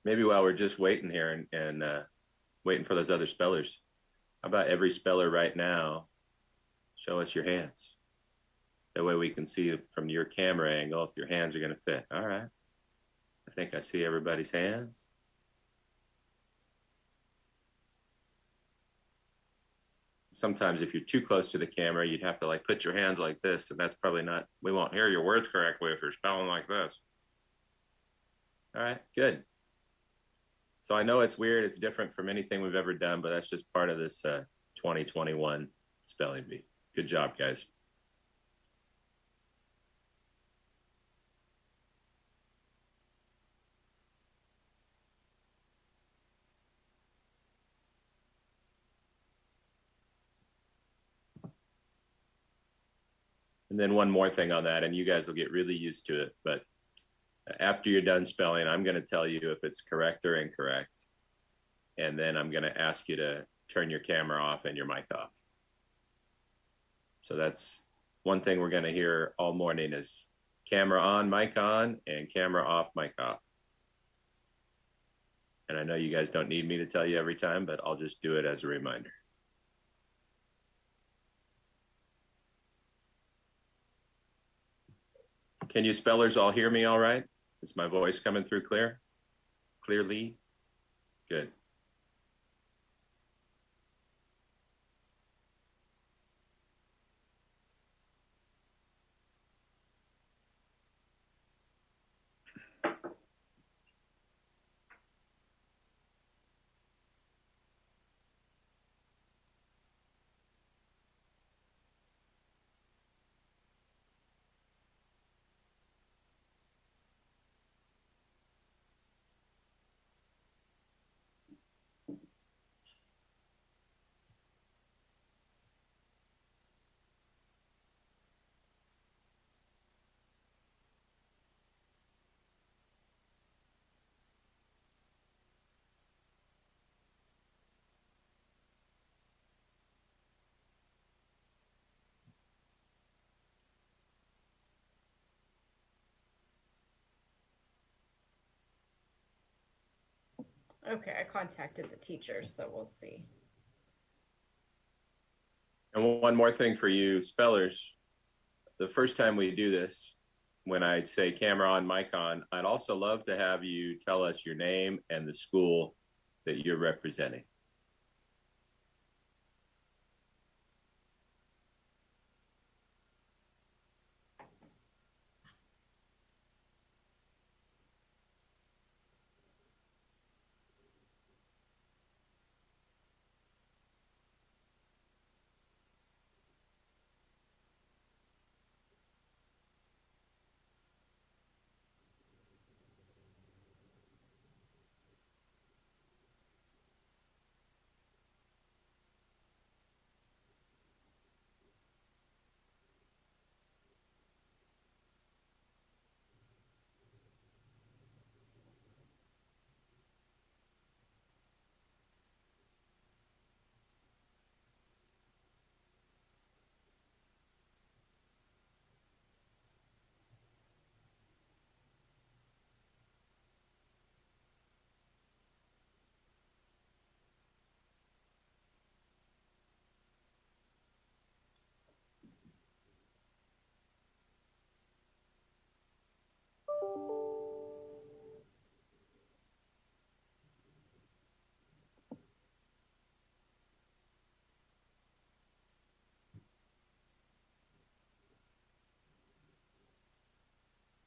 maybe while we're just waiting here and waiting for those other spellers, how about every speller right now, show us your hands. That way we can see from your camera angle if your hands are going to fit. All right. I think I see everybody's hands. Sometimes if you're too close to the camera, you'd have to like put your hands like this, and that's probably not, we won't hear your words correctly if you're spelling like this. All right, good. So I know it's weird, it's different from anything we've ever done, but that's just part of this 2021 spelling bee. Good job, guys. And then one more thing on that, and you guys will get really used to it, but after you're done spelling, I'm going to tell you if it's correct or incorrect. And then I'm going to ask you to turn your camera off and your mic off. So that's one thing we're going to hear all morning is camera on, mic on, and camera off, mic off. And I know you guys don't need me to tell you every time, but I'll just do it as a reminder. Can you spellers all hear me all right? Is my voice coming through clearly? Good. Okay, I contacted the teachers, so we'll see. And one more thing for you spellers, the first time we do this, when I say camera on, mic on, I'd also love to have you tell us your name and the school that you're representing.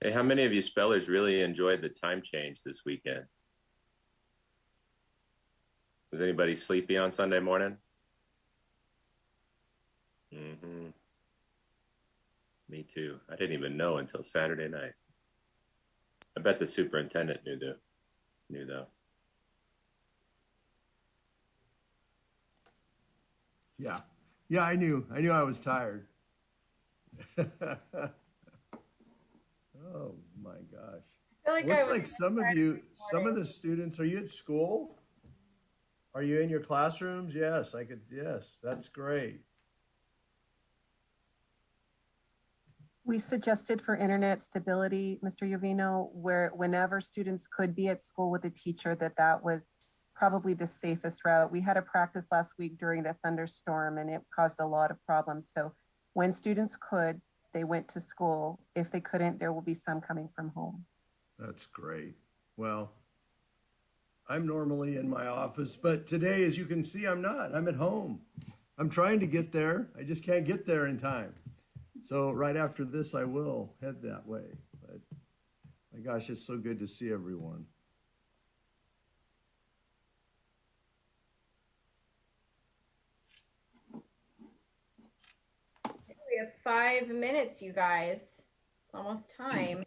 Hey, how many of you spellers really enjoyed the time change this weekend? Was anybody sleepy on Sunday morning? Mm-hmm. Me too. I didn't even know until Saturday night. I bet the superintendent knew though. Yeah. Yeah, I knew. I knew I was tired. Oh my gosh. I feel like I Looks was like some of tired you, this some of morning. the students, are you at school? Are you in your classrooms? Yes, yes, that's great. We suggested for internet stability, Mr. Jovino, where whenever students could be at school with a teacher, that was probably the safest route. We had a practice last week during the thunderstorm and it caused a lot of problems. So when students could, they went to school. If they couldn't, there will be some coming from home. That's great. Well, I'm normally in my office, but today, as you can see, I'm not. I'm at home. I'm trying to get there. I just can't get there in time. So right after this, I will head that way. But my gosh, it's so good to see everyone. We have 5 minutes, you guys. It's almost time.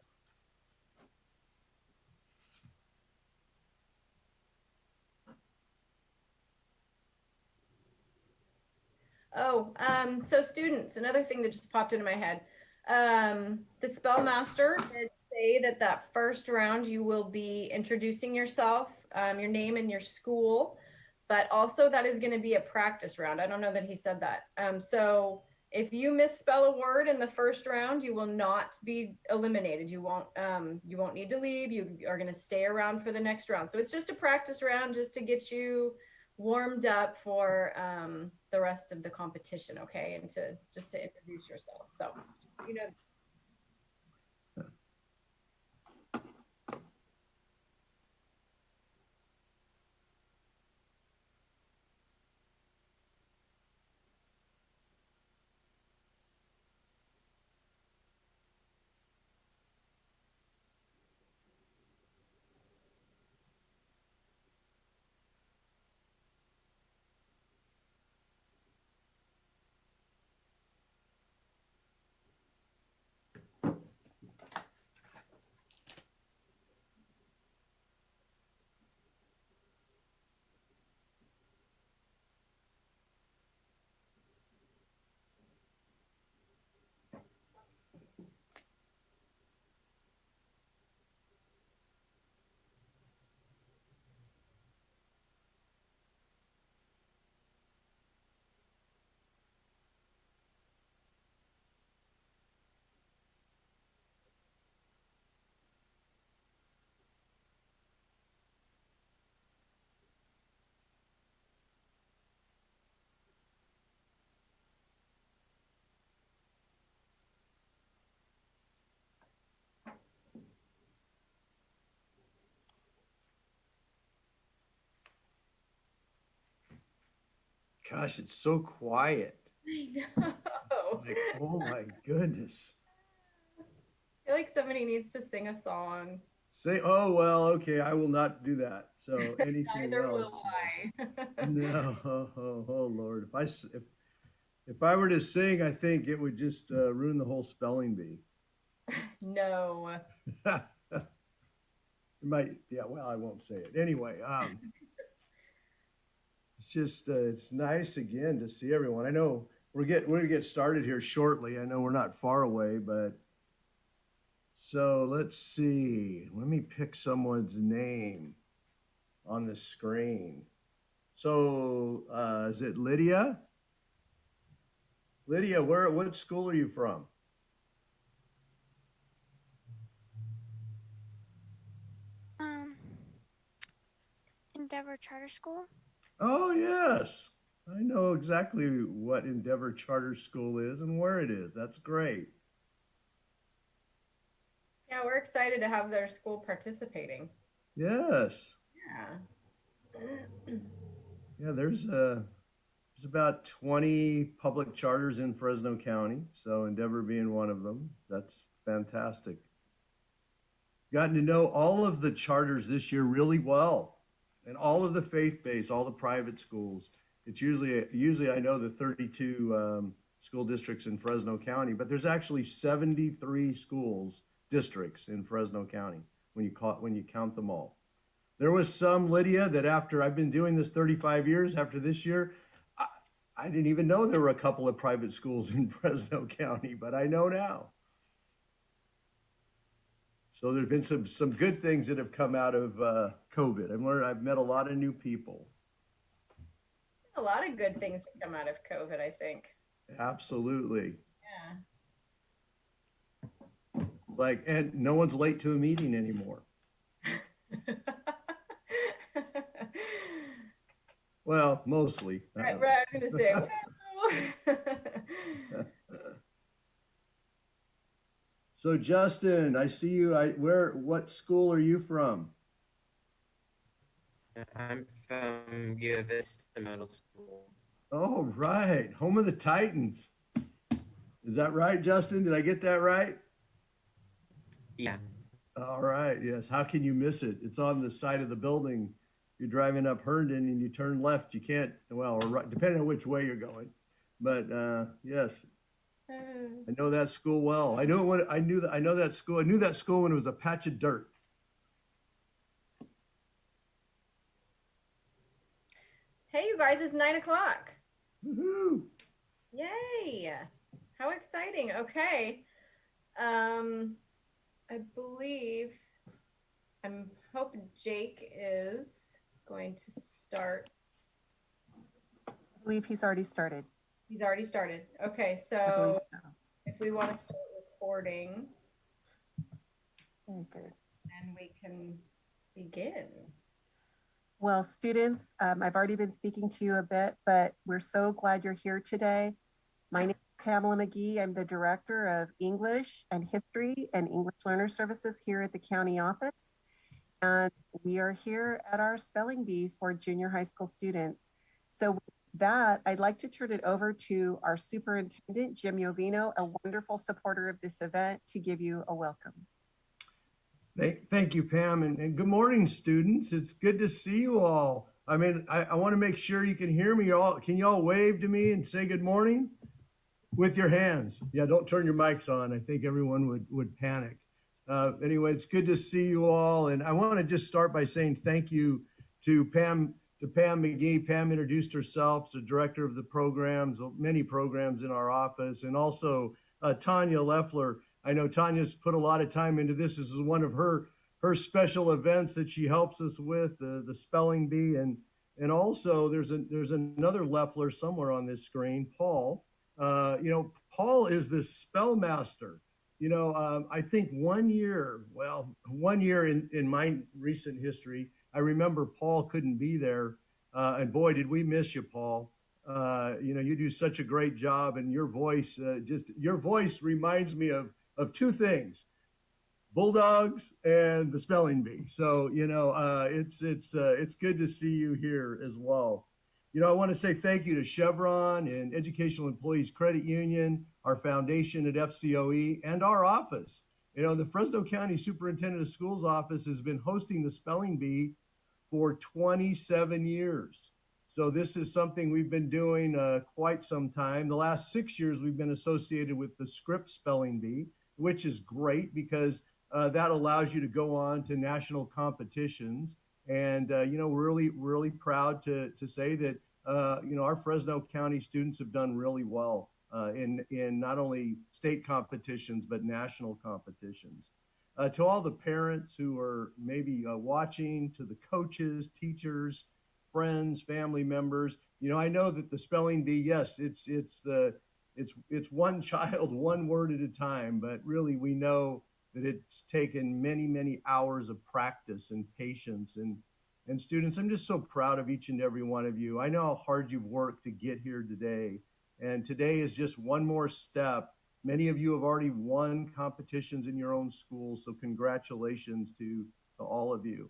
Oh, so students, another thing that just popped into my head. The Spellmaster did say that first round you will be introducing yourself, your name and your school, but also that is going to be a practice round. I don't know that he said that. So if you misspell a word in the first round, you will not be eliminated. You won't need to leave. You are going to stay around for the next round. So it's just a practice round just to get you warmed up for the rest of the competition, okay? And to introduce yourself. So, you know. Gosh, it's so quiet. I know. It's like, oh my goodness. I feel like somebody needs to sing a song. Say, oh, well, okay, I will not do that. So anything Neither else? will I. No, oh Lord. If I were to sing, I think it would just ruin the whole spelling bee. No. It might, yeah, well, I won't say it. Anyway, it's just, it's nice again to see everyone. I know we're gonna get started here shortly. I know we're not far away, but so let's see. Let me pick someone's name on the screen. So is it Lydia? Lydia, what school are you from? Endeavor Charter School. Oh, yes. I know exactly what Endeavor Charter School is and where it is. That's great. Yeah, we're excited to have their school participating. Yes. Yeah. Yeah, there's about 20 public charters in Fresno County, so Endeavor being one of them. That's fantastic. Gotten to know all of the charters this year really well, and all of the faith-based, all the private schools. It's usually I know the 32 school districts in Fresno County, but there's actually 73 schools districts in Fresno County when you count them all. There was some, Lydia, that after I've been doing this 35 years, after this year, I didn't even know there were a couple of private schools in Fresno County, but I know now. So there's been some good things that have come out of COVID. I've met a lot of new people. A lot of good things have come out of COVID, I think. Absolutely. Yeah. It's like, and no one's late to a meeting anymore. Well, mostly. Right, I was gonna say, well. So Justin, I see you. What school are you from? I'm from U of Vista Middle School. Oh, right. Home of the Titans. Is that right, Justin? Did I get that right? Yeah. All right. Yes. How can you miss it? It's on the side of the building. You're driving up Herndon and you turn left. You can't, well, or right, depending on which way you're going. But yes, I know that school well. I know when I knew that. I know that school. I knew that school when it was a patch of dirt. Hey, you guys, it's 9 o'clock. Woohoo! Yay! How exciting. Okay. I believe, I'm hoping Jake is going to start. I believe he's already started. He's already started. Okay, I believe so so. if we want to start recording, Very good. then we can begin. Well, students, I've already been speaking to you a bit, but we're so glad you're here today. My name is Pamela McGee. I'm the Director of English and History and English Learner Services here at the county office. And we are here at our spelling bee for junior high school students. So with that, I'd like to turn it over to our superintendent, Jim Jovino, a wonderful supporter of this event, to give you a welcome. Thank you, Pam, and good morning, students. It's good to see you all. I mean, I want to make sure you can hear me. Can you all wave to me and say good morning with your hands? Yeah, don't turn your mics on. I think everyone would panic. Anyway, it's good to see you all, and I want to just start by saying thank you to Pam McGee. Pam introduced herself as the director of the programs, many programs in our office, and also Tanya Leffler. I know Tanya's put a lot of time into this. This is one of her special events that she helps us with, the spelling bee, and also there's another Leffler somewhere on this screen, Paul. Paul is the spell master. I think 1 year, in my recent history, I remember Paul couldn't be there, and boy, did we miss you, Paul. You do such a great job, and your voice reminds me of two things: Bulldogs and the spelling bee. So, it's good to see you here as well. I want to say thank you to Chevron and Educational Employees Credit Union, our foundation at FCOE, and our office. The Fresno County Superintendent of Schools office has been hosting the spelling bee for 27 years. So this is something we've been doing quite some time. The last 6 years, we've been associated with the Scripps spelling bee, which is great because that allows you to go on to national competitions. And, we're really proud to say that, our Fresno County students have done really well in not only state competitions, but national competitions. To all the parents who are maybe watching, to the coaches, teachers, friends, family members, I know that the spelling bee, yes, it's one child, one word at a time, but really we know that it's taken many, many hours of practice and patience. And students, I'm just so proud of each and every one of you. I know how hard you've worked to get here today. And today is just one more step. Many of you have already won competitions in your own schools, so congratulations to all of you.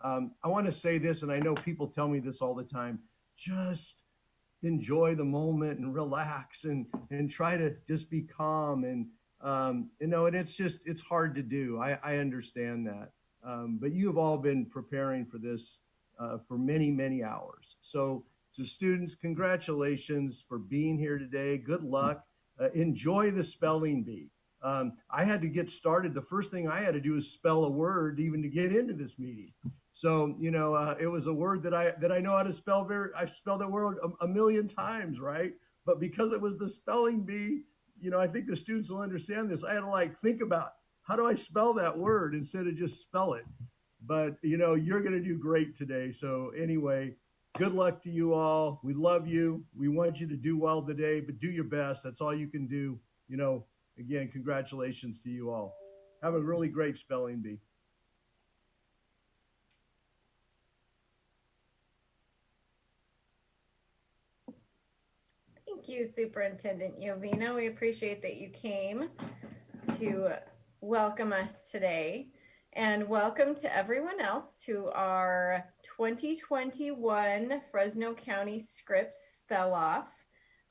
I want to say this, and I know people tell me this all the time: just enjoy the moment and relax and try to just be calm. And and it's hard to do. I understand that. But you have all been preparing for this for many, many hours. So to students, congratulations for being here today. Good luck. Enjoy the spelling bee. I had to get started. The first thing I had to do is spell a word even to get into this meeting. So, it was a word that I know how to spell. I've spelled that word a million times, right? But because it was the spelling bee, I think the students will understand this. I had to think about, how do I spell that word instead of just spell it? But, you're going to do great today. So anyway, good luck to you all. We love you. We want you to do well today, but do your best. That's all you can do. Again, congratulations to you all. Have a really great spelling bee. Thank you, Superintendent Jovino. We appreciate that you came to welcome us today. And welcome to everyone else to our 2021 Fresno County Scripps Spell Off,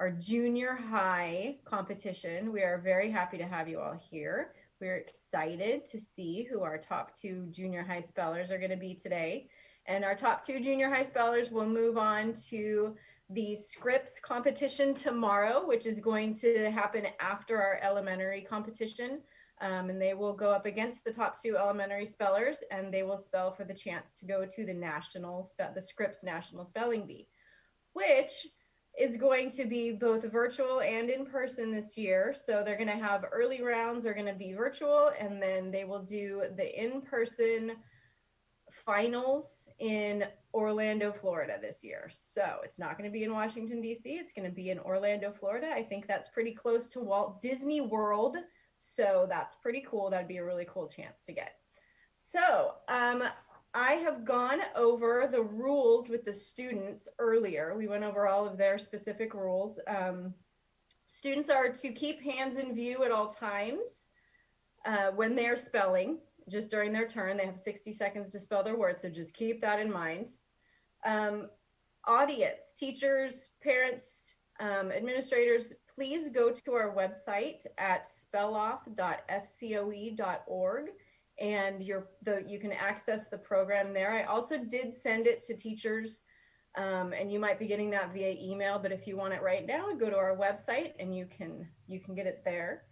our junior high competition. We are very happy to have you all here. We're excited to see who our top 2 junior high spellers are going to be today. And our top 2 junior high spellers will move on to the Scripps competition tomorrow, which is going to happen after our elementary competition. And they will go up against the top 2 elementary spellers, and they will spell for the chance to go to the Scripps National Spelling Bee, which is going to be both virtual and in person this year. So they're going to have early rounds are going to be virtual, and then they will do the in-person finals in Orlando, Florida this year. So it's not going to be in Washington, D.C. It's going to be in Orlando, Florida. I think that's pretty close to Walt Disney World. So that's pretty cool. That'd be a really cool chance to get. So I have gone over the rules with the students earlier. We went over all of their specific rules. Students are to keep hands in view at all times when they're spelling. Just during their turn, they have 60 seconds to spell their words, so just keep that in mind. Audience, teachers, parents, administrators, please go to our website at spelloff.fcoe.org, and you can access the program there. I also did send it to teachers, and you might be getting that via email, but if you want it right now, go to our website and you can get it there.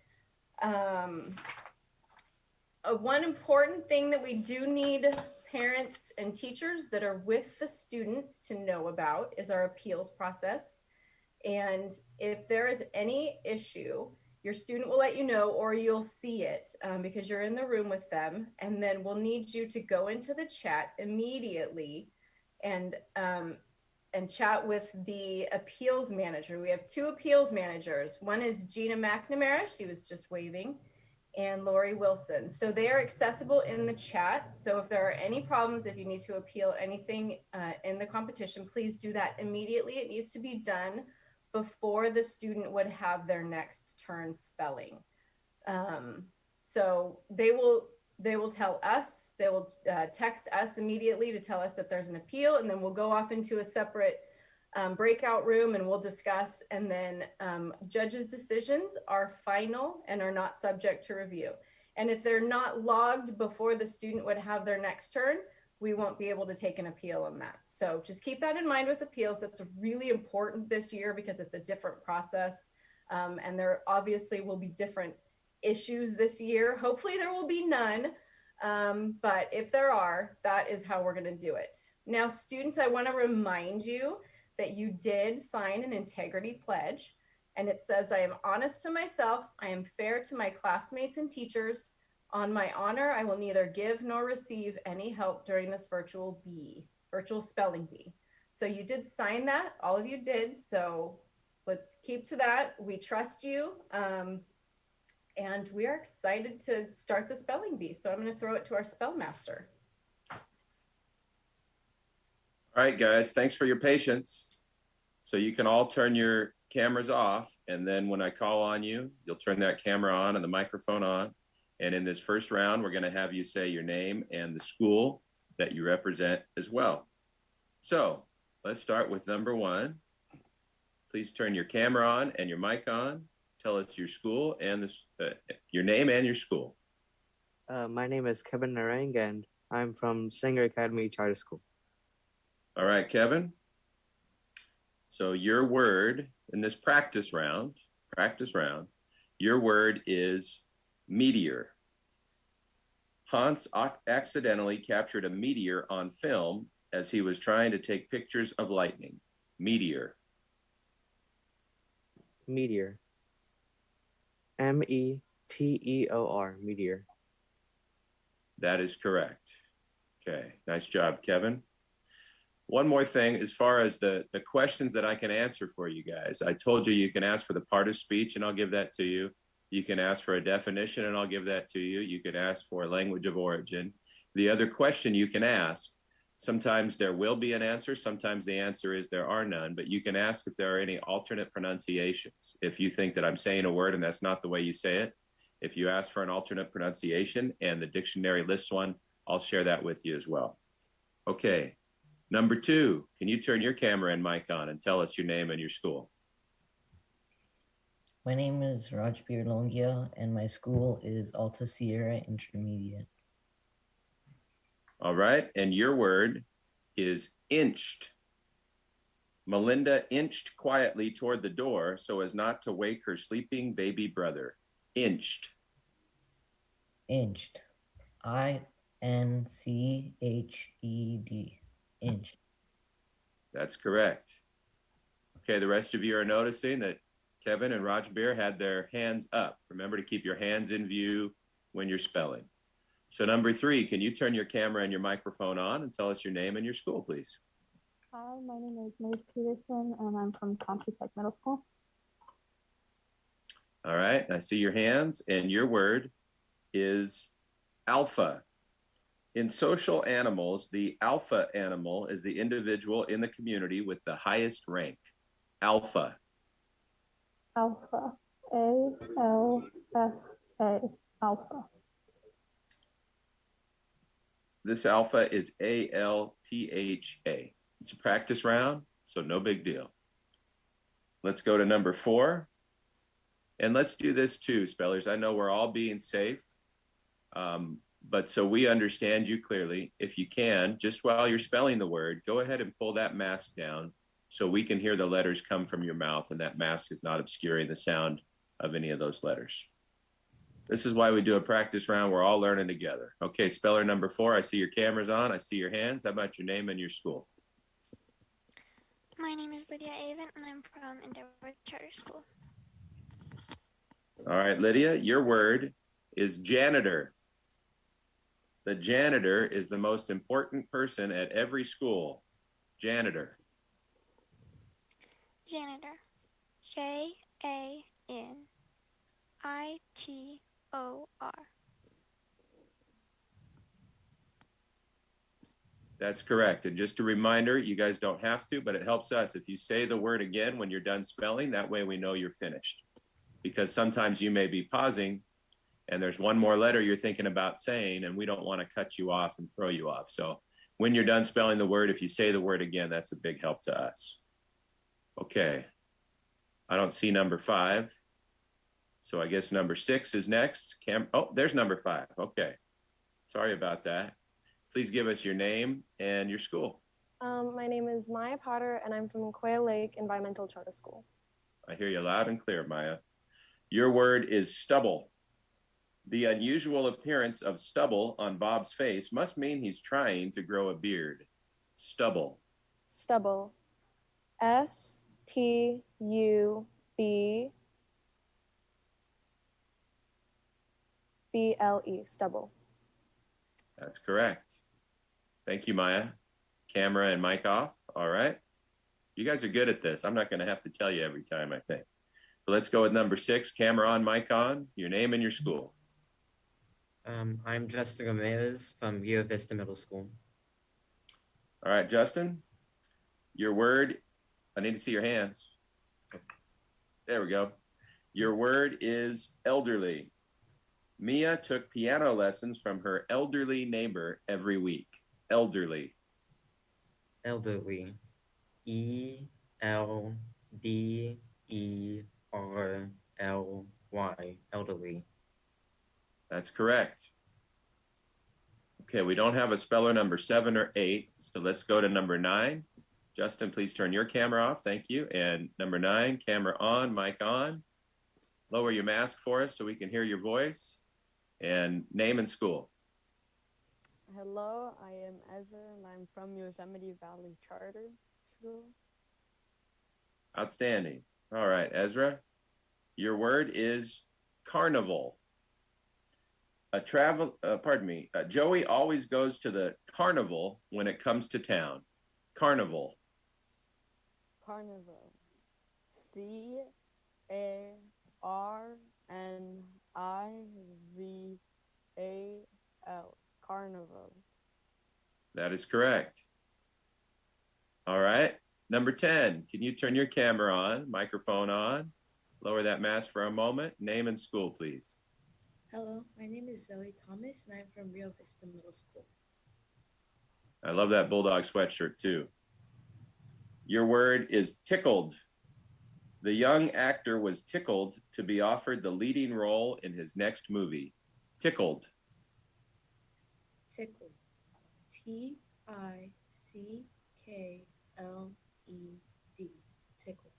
One important thing that we do need parents and teachers that are with the students to know about is our appeals process. And if there is any issue, your student will let you know, or you'll see it because you're in the room with them. And then we'll need you to go into the chat immediately and chat with the appeals manager. We have 2 appeals managers. One is Gina McNamara, she was just waving, and Lori Wilson. So they are accessible in the chat. So if there are any problems, if you need to appeal anything in the competition, please do that immediately. It needs to be done before the student would have their next turn spelling. So they will tell us, they will text us immediately to tell us that there's an appeal, and then we'll go off into a separate breakout room and we'll discuss, and then judges' decisions are final and are not subject to review. And if they're not logged before the student would have their next turn, we won't be able to take an appeal on that. So just keep that in mind with appeals. That's really important this year because it's a different process. And there obviously will be different issues this year. Hopefully there will be none. But if there are, that is how we're gonna do it. Now, students, I wanna remind you that you did sign an integrity pledge, and it says, I am honest to myself, I am fair to my classmates and teachers. On my honor, I will neither give nor receive any help during this virtual spelling bee. So you did sign that, all of you did, so let's keep to that. We trust you, and we are excited to start the spelling bee. So I'm gonna throw it to our spell master. All right, guys, thanks for your patience. So you can all turn your cameras off, and then when I call on you, you'll turn that camera on and the microphone on. And in this first round, we're gonna have you say your name and the school that you represent as well. So let's start with number 1. Please turn your camera on and your mic on. Tell us your school and your name and your school. My name is Kevin Narang, and I'm from Sanger Academy Charter School. All right, Kevin. So your word in this practice round, your word is meteor. Hans accidentally captured a meteor on film as he was trying to take pictures of lightning. Meteor. Meteor. M-E-T-E-O-R, meteor. That is correct. Okay, nice job, Kevin. One more thing, as far as the questions that I can answer for you guys, I told you you can ask for the part of speech, and I'll give that to you. You can ask for a definition and I'll give that to you. You can ask for a language of origin. The other question you can ask, sometimes there will be an answer, sometimes the answer is there are none, but you can ask if there are any alternate pronunciations. If you think that I'm saying a word and that's not the way you say it, if you ask for an alternate pronunciation and the dictionary lists one, I'll share that with you as well. Okay, number 2, can you turn your camera and mic on and tell us your name and your school? My name is Rajbir Longia, and my school is Alta Sierra Intermediate. All right, and your word is inched. Melinda inched quietly toward the door so as not to wake her sleeping baby brother. Inched. Inched. I-N-C-H-E-D. Inched. That's correct. Okay, the rest of you are noticing that Kevin and Rajbir had their hands up. Remember to keep your hands in view when you're spelling. So number 3, can you turn your camera and your microphone on and tell us your name and your school, please? Hi, my name is Maeve Peterson, and I'm from Country Tech Middle School. All right, I see your hands, and your word is alpha. In social animals, the alpha animal is the individual in the community with the highest rank. Alpha. Alpha. A-L-F-A. Alpha. This alpha is A-L-P-H-A. It's a practice round, so no big deal. Let's go to number 4. And let's do this too, spellers. I know we're all being safe, but so we understand you clearly. If you can, just while you're spelling the word, go ahead and pull that mask down so we can hear the letters come from your mouth and that mask is not obscuring the sound of any of those letters. This is why we do a practice round. We're all learning together. Okay, speller number 4, I see your camera's on. I see your hands. How about your name and your school? My name is Lydia Avent, and I'm from Endeavor Charter School. All right, Lydia, your word is janitor. The janitor is the most important person at every school. Janitor. Janitor. J-A-N-I-T-O-R. That's correct. And just a reminder, you guys don't have to, but it helps us. If you say the word again when you're done spelling, that way we know you're finished. Because sometimes you may be pausing and there's one more letter you're thinking about saying, and we don't want to cut you off and throw you off. So when you're done spelling the word, if you say the word again, that's a big help to us. Okay. I don't see number 5. So I guess number 6 is next. Oh, there's number 5. Okay. Sorry about that. Please give us your name and your school. My name is Maya Potter, and I'm from Quail Lake Environmental Charter School. I hear you loud and clear, Maya. Your word is stubble. The unusual appearance of stubble on Bob's face must mean he's trying to grow a beard. Stubble. Stubble. S-T-U-B-B-L-E. Stubble. That's correct. Thank you, Maya. Camera and mic off. All right. You guys are good at this. I'm not going to have to tell you every time, I think. So let's go with number 6. Camera on, mic on. Your name and your school. I'm Justin Gomez from Rio Vista Middle School. All right, Justin. Your word, I need to see your hands. There we go. Your word is elderly. Mia took piano lessons from her elderly neighbor every week. Elderly. Elderly. E-L-D-E-R-L-Y. Elderly. That's correct. Okay, we don't have a speller number 7 or 8, so let's go to number 9. Justin, please turn your camera off. Thank you. And number 9, camera on, mic on. Lower your mask for us so we can hear your voice. And name and school. Hello, I am Ezra, and I'm from Yosemite Valley Charter School. Outstanding. All right, Ezra, your word is carnival. Joey always goes to the carnival when it comes to town. Carnival. Carnival. C-A-R-N-I-V-A-L. Carnival. That is correct. All right. Number 10, can you turn your camera on, microphone on, lower that mask for a moment, name and school, please. Hello, my name is Zoe Thomas, and I'm from Rio Vista Middle School. I love that Bulldog sweatshirt too. Your word is tickled. The young actor was tickled to be offered the leading role in his next movie. Tickled. Tickled. T-I-C-K-L-E-D. Tickled.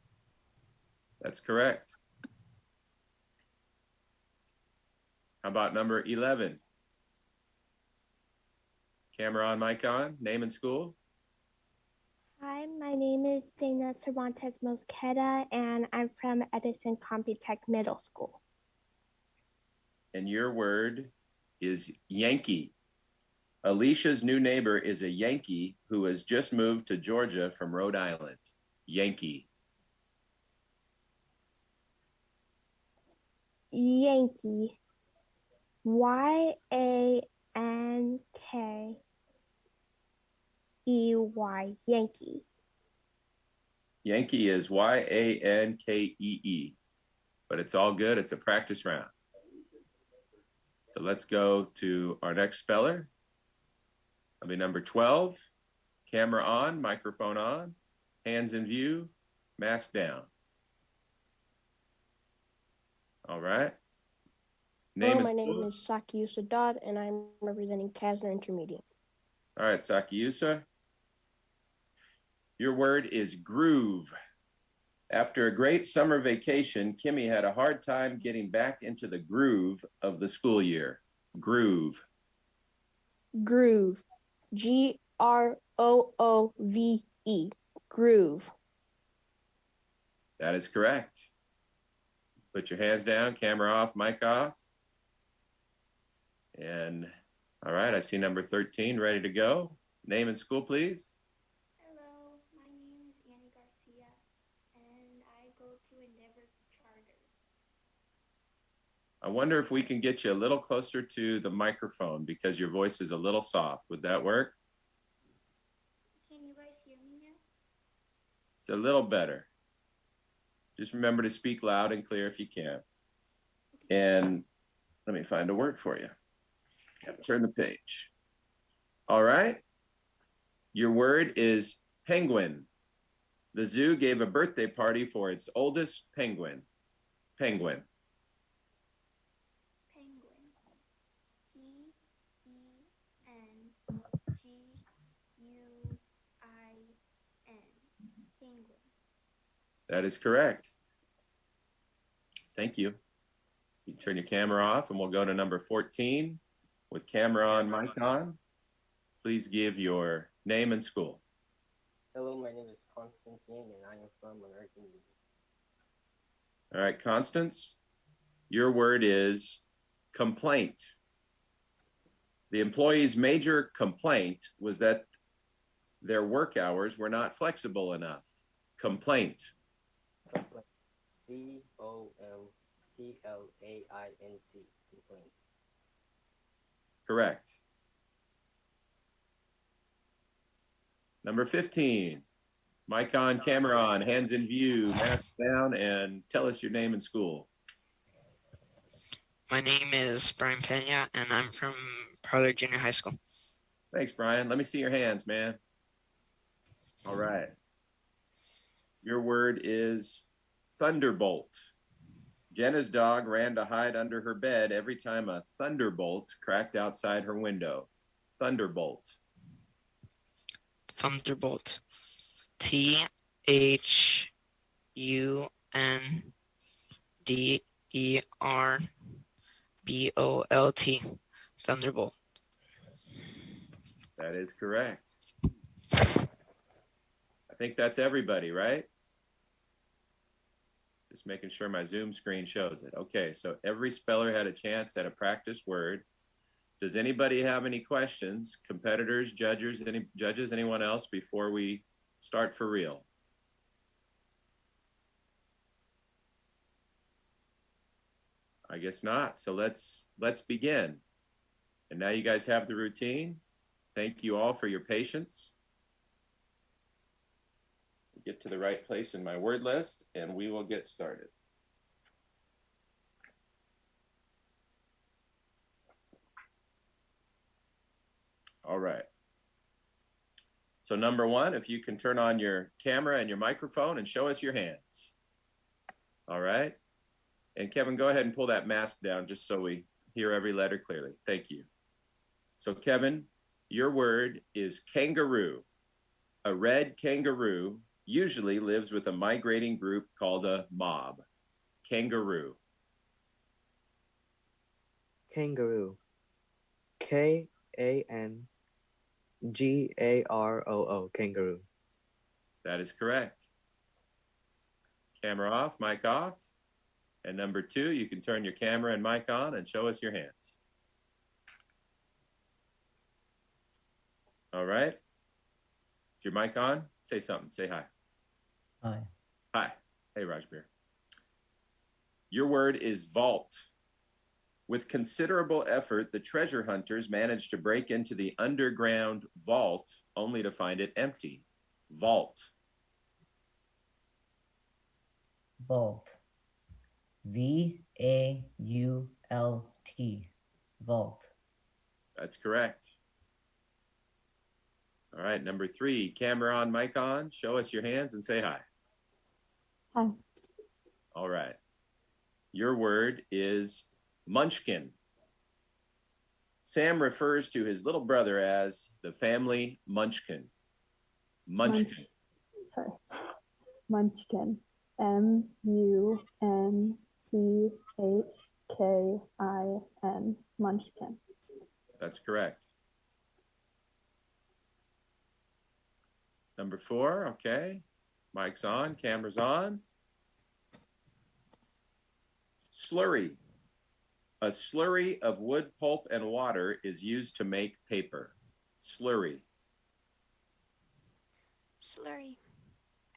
That's correct. How about number 11? Camera on, mic on, name and school. Hi, my name is Dana Cervantes Mosqueda, and I'm from Edison Computech Middle School. And your word is Yankee. Alicia's new neighbor is a Yankee who has just moved to Georgia from Rhode Island. Yankee. Yankee. Y-A-N-K-E-Y. Yankee. Yankee is Y-A-N-K-E-E. But it's all good. It's a practice round. So let's go to our next speller. That'll be number 12. Camera on, microphone on, hands in view, mask down. All right. Hello, my name is Saki Usadad, and I'm representing Kasner Intermediate. All right, Sakiusa. Your word is groove. After a great summer vacation, Kimmy had a hard time getting back into the groove of the school year. Groove. Groove. G-R-O-O-V-E. Groove. That is correct. Put your hands down, camera off, mic off. And all right, I see number 13 ready to go. Name and school, please. Hello, my name is Annie Garcia, and I go to Endeavor Charter. I wonder if we can get you a little closer to the microphone because your voice is a little soft. Would that work? Can you guys hear me now? It's a little better. Just remember to speak loud and clear if you can. And let me find a word for you. Turn the page. All right. Your word is penguin. The zoo gave a birthday party for its oldest penguin. Penguin. Penguin. P-E-N-G-U-I-N. Penguin. That is correct. Thank you. You can turn your camera off and we'll go to number 14 with camera on, mic on. Please give your name and school. Hello, my name is Constantine and I am from American Union. All right, Constance, your word is complaint. The employee's major complaint was that their work hours were not flexible enough. Complaint. C-O-M-P-L-A-I-N-T. Complaint. Correct. Number 15, mic on, camera on, hands in view, mask down, and tell us your name and school. My name is Brian Pena, and I'm from Parlor Junior High School. Thanks, Brian. Let me see your hands, man. All right. Your word is thunderbolt. Jenna's dog ran to hide under her bed every time a thunderbolt cracked outside her window. Thunderbolt. Thunderbolt. Thunderbolt. Thunderbolt. That is correct. I think that's everybody, right? Just making sure my Zoom screen shows it. Okay, so every speller had a chance at a practice word. Does anybody have any questions? Competitors, judges, anyone else before we start for real? I guess not. So let's begin. And now you guys have the routine. Thank you all for your patience. Get to the right place in my word list, and we will get started. All right. So number one, if you can turn on your camera and your microphone and show us your hands. All right. And Kevin, go ahead and pull that mask down just so we hear every letter clearly. Thank you. So Kevin, your word is kangaroo. A red kangaroo usually lives with a migrating group called a mob. Kangaroo. Kangaroo. Kangaroo. Kangaroo. That is correct. Camera off, mic off. And number two, you can turn your camera and mic on and show us your hands. All right. Is your mic on? Say something. Say hi. Hi. Hi. Hey, Rajbir. Your word is vault. With considerable effort, the treasure hunters managed to break into the underground vault only to find it empty. Vault. Vault. V-A-U-L-T. Vault. That's correct. All right, number three, camera on, mic on. Show us your hands and say hi. Hi. All right. Your word is munchkin. Sam refers to his little brother as the family munchkin. Munchkin. Munchkin. M-U-N-C-H-K-I-N. Munchkin. That's correct. Number four, okay. Mic's on, camera's on. Slurry. A slurry of wood pulp and water is used to make paper. Slurry. Slurry.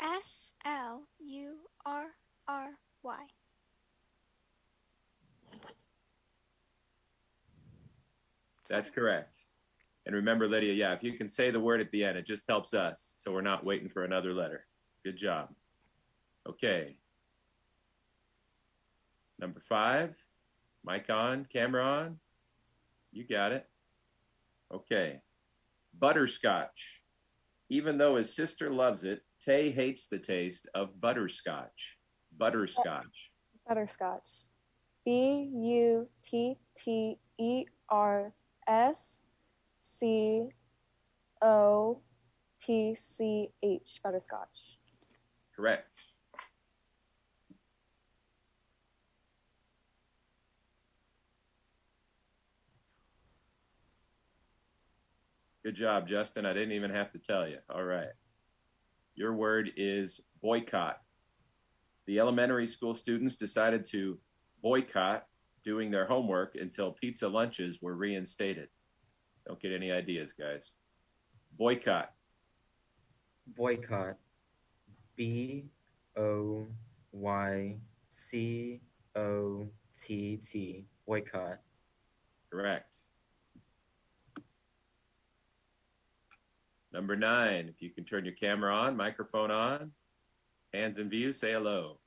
S-L-U-R-R-Y. That's correct. And remember, Lydia, yeah, if you can say the word at the end, it just helps us. So we're not waiting for another letter. Good job. Okay. Number five, mic on, camera on. You got it. Okay. Butterscotch. Even though his sister loves it, Tay hates the taste of butterscotch. Butterscotch. Butterscotch. B-U-T-T-E-R-S-C-O-T-C-H. Butterscotch. Correct. Good job, Justin. I didn't even have to tell you. All right. Your word is boycott. The elementary school students decided to boycott doing their homework until pizza lunches were reinstated. Don't get any ideas, guys. Boycott. Boycott. B-O-Y-C-O-T-T. Boycott. Correct. Number nine, if you can turn your camera on, microphone on, hands in view, say hello.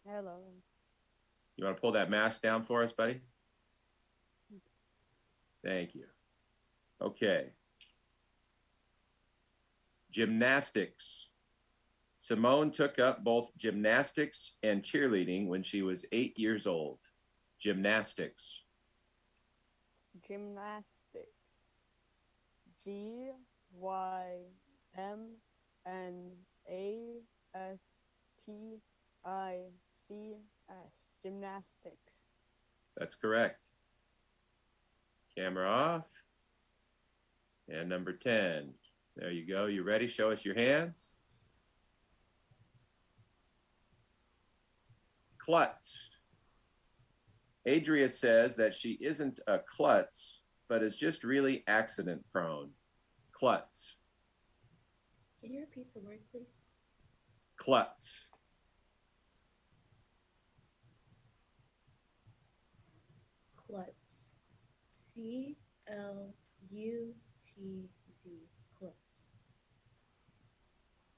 Hello. You want to pull that mask down for us, buddy? Thank you. Okay. Gymnastics. Simone took up both gymnastics and cheerleading when she was 8 years old. Gymnastics. Gymnastics. G-Y-M-N-A-S-T-I-C-S. Gymnastics. That's correct. Camera off. And number 10. There you go. You ready? Show us your hands. Klutz. Adria says that she isn't a klutz, but is just really accident prone. Klutz. Can you repeat the word, please? Klutz. Klutz. C-L-U-T-Z. Klutz.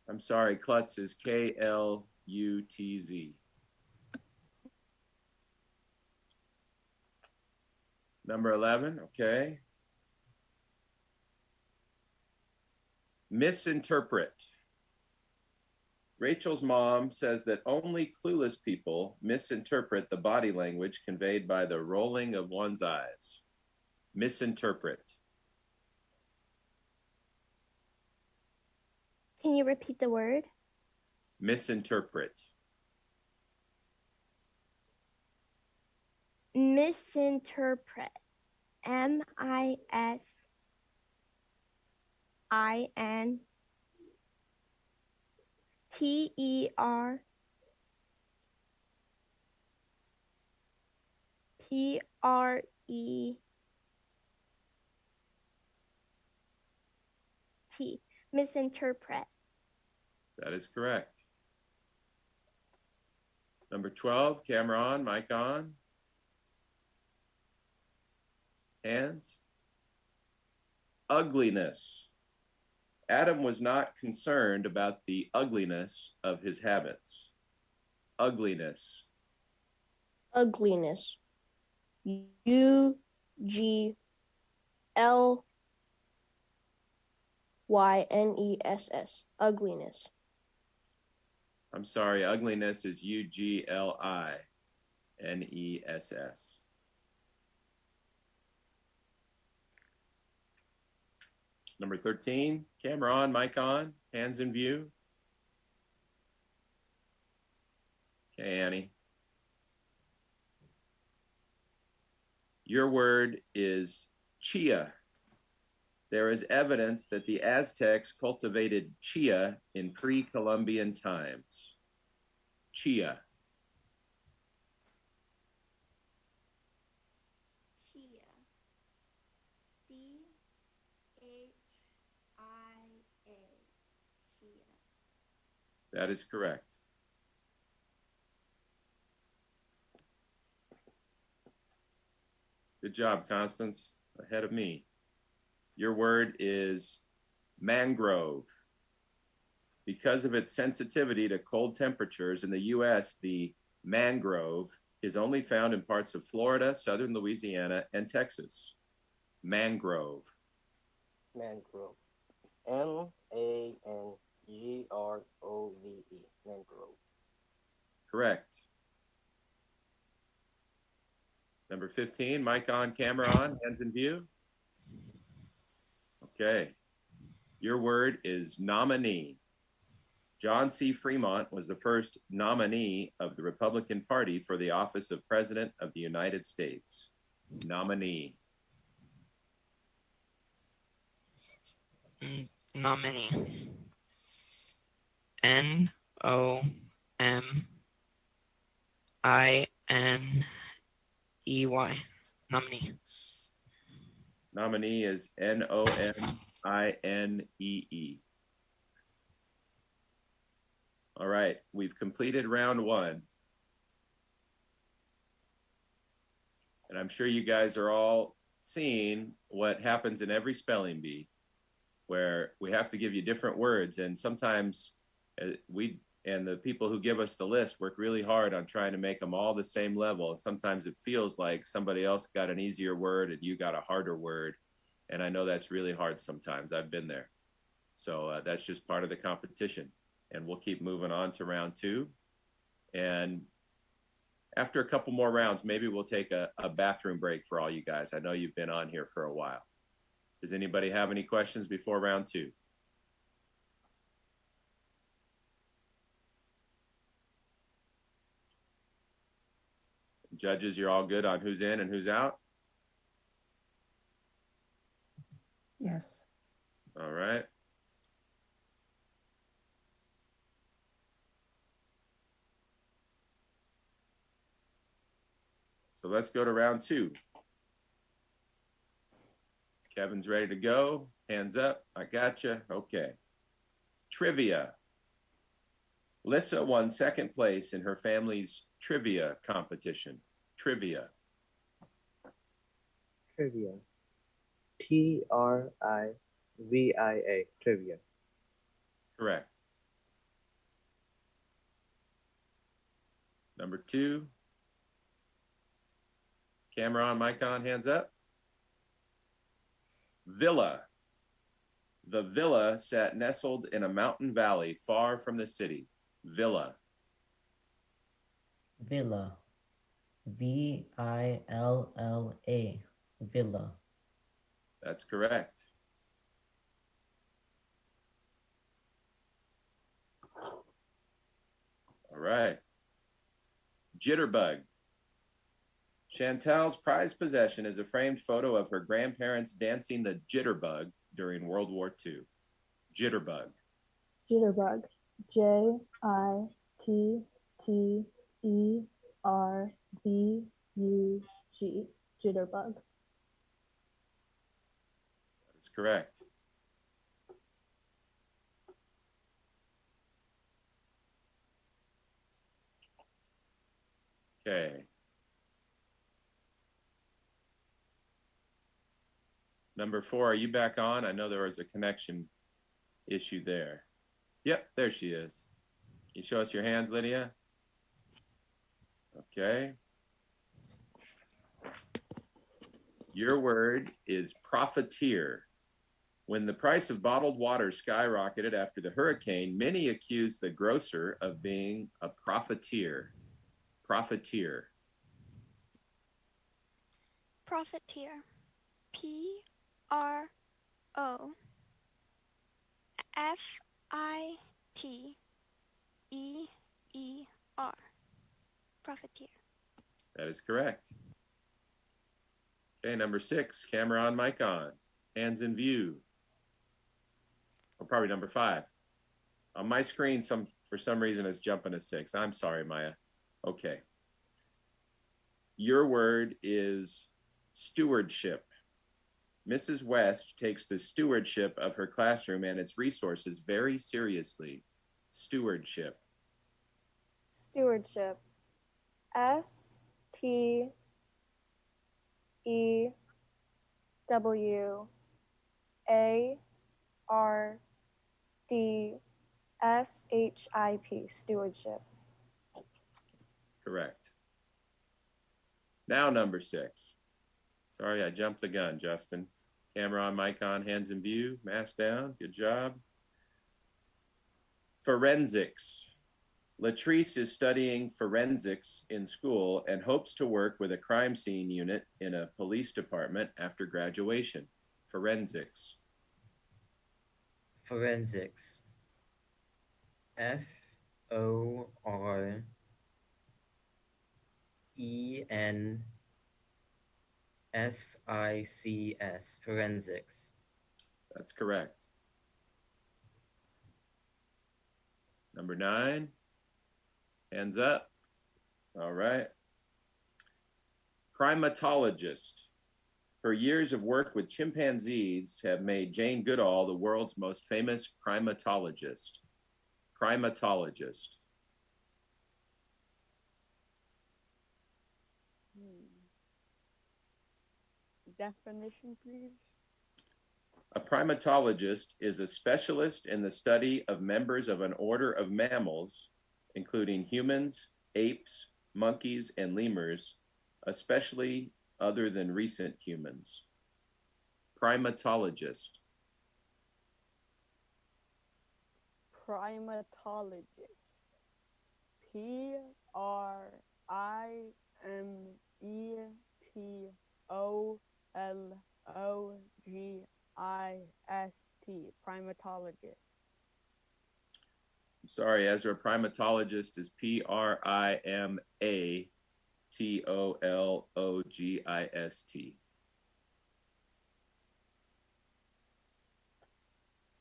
I'm sorry, Klutz is K-L-U-T-Z. Number 11, okay. Misinterpret. Rachel's mom says that only clueless people misinterpret the body language conveyed by the rolling of one's eyes. Misinterpret. Can you repeat the word? Misinterpret. Misinterpret. M-I-S-I-N-T-E-R-P-R-E-T. Misinterpret. That is correct. Number 12, camera on, mic on. Hands. Ugliness. Adam was not concerned about the ugliness of his habits. Ugliness. Ugliness. U-G-L-Y-N-E-S-S. Ugliness. I'm sorry, ugliness is U-G-L-I-N-E-S-S. Number 13, camera on, mic on, hands in view. Okay, Annie. Your word is chia. There is evidence that the Aztecs cultivated chia in pre-Columbian times. Chia. Chia. C-H-I-A. Chia. That is correct. Good job, Constance. Ahead of me. Your word is mangrove. Because of its sensitivity to cold temperatures in the U.S., the mangrove is only found in parts of Florida, southern Louisiana, and Texas. Mangrove. Mangrove. M-A-N-G-R-O-V-E. Mangrove. Correct. Number 15, mic on, camera on, hands in view. Okay. Your word is nominee. John C. Fremont was the first nominee of the Republican Party for the office of President of the United States. Nominee. Nominee. N-O-M-I-N-E-Y. Nominee. Nominee is N-O-M-I-N-E-E. All right, we've completed round one. And I'm sure you guys are all seeing what happens in every spelling bee, where we have to give you different words. And sometimes we and the people who give us the list work really hard on trying to make them all the same level. Sometimes it feels like somebody else got an easier word and you got a harder word. And I know that's really hard sometimes. I've been there. So that's just part of the competition. And we'll keep moving on to round two. And after a couple more rounds, maybe we'll take a bathroom break for all you guys. I know you've been on here for a while. Does anybody have any questions before round two? Judges, you're all good on who's in and who's out? Yes. All right. So let's go to round two. Kevin's ready to go. Hands up. I gotcha. Okay. Trivia. Lissa won second place in her family's trivia competition. Trivia. Trivia. Trivia. Trivia. Correct. Number 2. Camera on, mic on, hands up. Villa. The villa sat nestled in a mountain valley far from the city. Villa. Villa. Villa. Villa. That's correct. All right. Jitterbug. Chantal's prized possession is a framed photo of her grandparents dancing the jitterbug during World War II. Jitterbug. Jitterbug. Jitterbug. Jitterbug. That's correct. Okay. Number 4, are you back on? I know there was a connection issue there. Yep, there she is. Can you show us your hands, Lydia? Okay. Your word is profiteer. When the price of bottled water skyrocketed after the hurricane, many accused the grocer of being a profiteer. Profiteer. Profiteer. Profiteer. Profiteer. That is correct. Okay, number 6, camera on, mic on, hands in view. Or probably number 5. On my screen, for some reason, it's jumping to 6. I'm sorry, Maya. Okay. Your word is stewardship. Mrs. West takes the stewardship of her classroom and its resources very seriously. Stewardship. Stewardship. Stewardship. Stewardship. Correct. Now number 6. Sorry, I jumped the gun, Justin. Camera on, mic on, hands in view, mask down. Good job. Forensics. Latrice is studying forensics in school and hopes to work with a crime scene unit in a police department after graduation. Forensics. Forensics. Forensics. Forensics. That's correct. Number 9. Hands up. All right. Primatologist. Her years of work with chimpanzees have made Jane Goodall the world's most famous primatologist. Primatologist. Definition, please. A primatologist is a specialist in the study of members of an order of mammals, including humans, apes, monkeys, and lemurs, especially other than recent humans. Primatologist. Primatologist. Primatologist. Primatologist. I'm sorry, Ezra. Primatologist is Primatologist.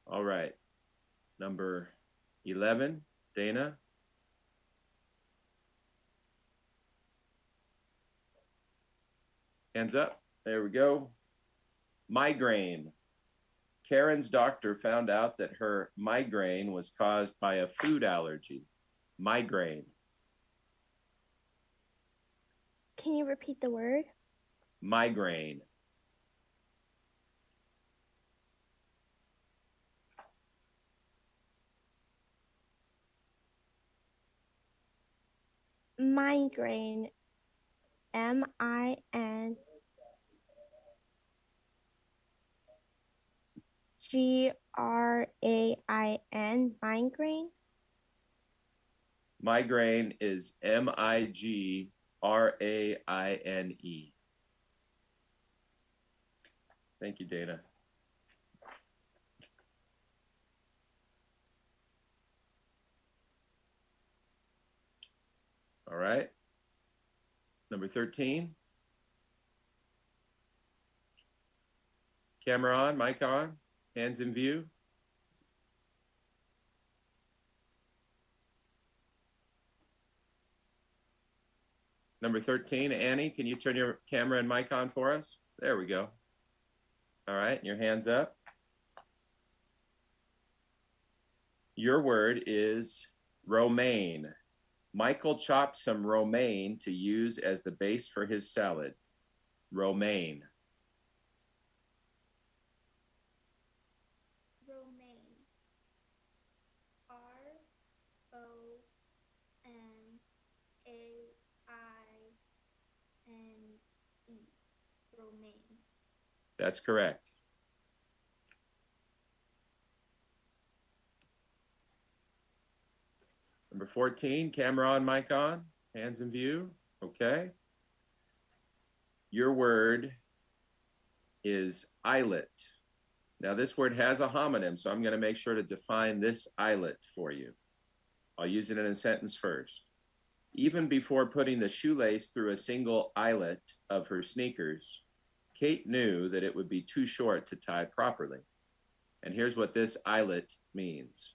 All right. Number 11, Dana. Hands up. There we go. Migraine. Karen's doctor found out that her migraine was caused by a food allergy. Migraine. Can you repeat the word? Migraine. migraine, MINGRAIN, migraine. Migraine is MIGRAINE. Thank you, Dana. All right. Number 13. Camera on, mic on, hands in view. Number 13, Annie, can you turn your camera and mic on for us? There we go. All right, your hands up. Your word is romaine. Michael chopped some romaine to use as the base for his salad. Romaine. Romaine. ROMAINE. Romaine. That's correct. Number 14, camera on, mic on, hands in view. Okay. Your word is eyelet. Now this word has a homonym, so I'm going to make sure to define this eyelet for you. I'll use it in a sentence first. Even before putting the shoelace through a single eyelet of her sneakers, Kate knew that it would be too short to tie properly. And here's what this eyelet means.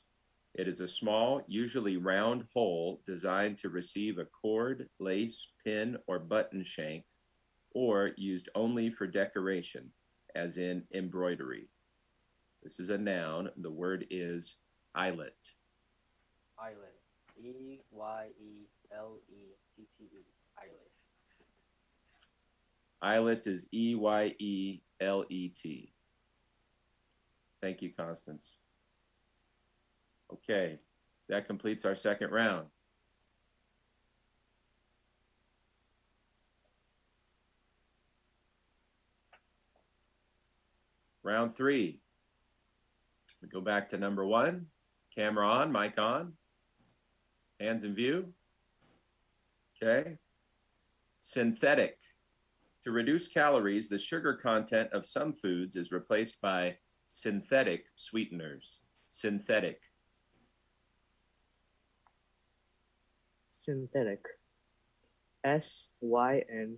It is a small, usually round hole designed to receive a cord, lace, pin, or button shank, or used only for decoration, as in embroidery. This is a noun. The word is eyelet. Eyelet. EYELETTE. Eyelet. Eyelet is EYELET. Thank you, Constance. Okay, that completes our second round. Round 3. We go back to number 1. Camera on, mic on, hands in view. Okay. Synthetic. To reduce calories, the sugar content of some foods is replaced by synthetic sweeteners. Synthetic. Synthetic. SYNTHETIC.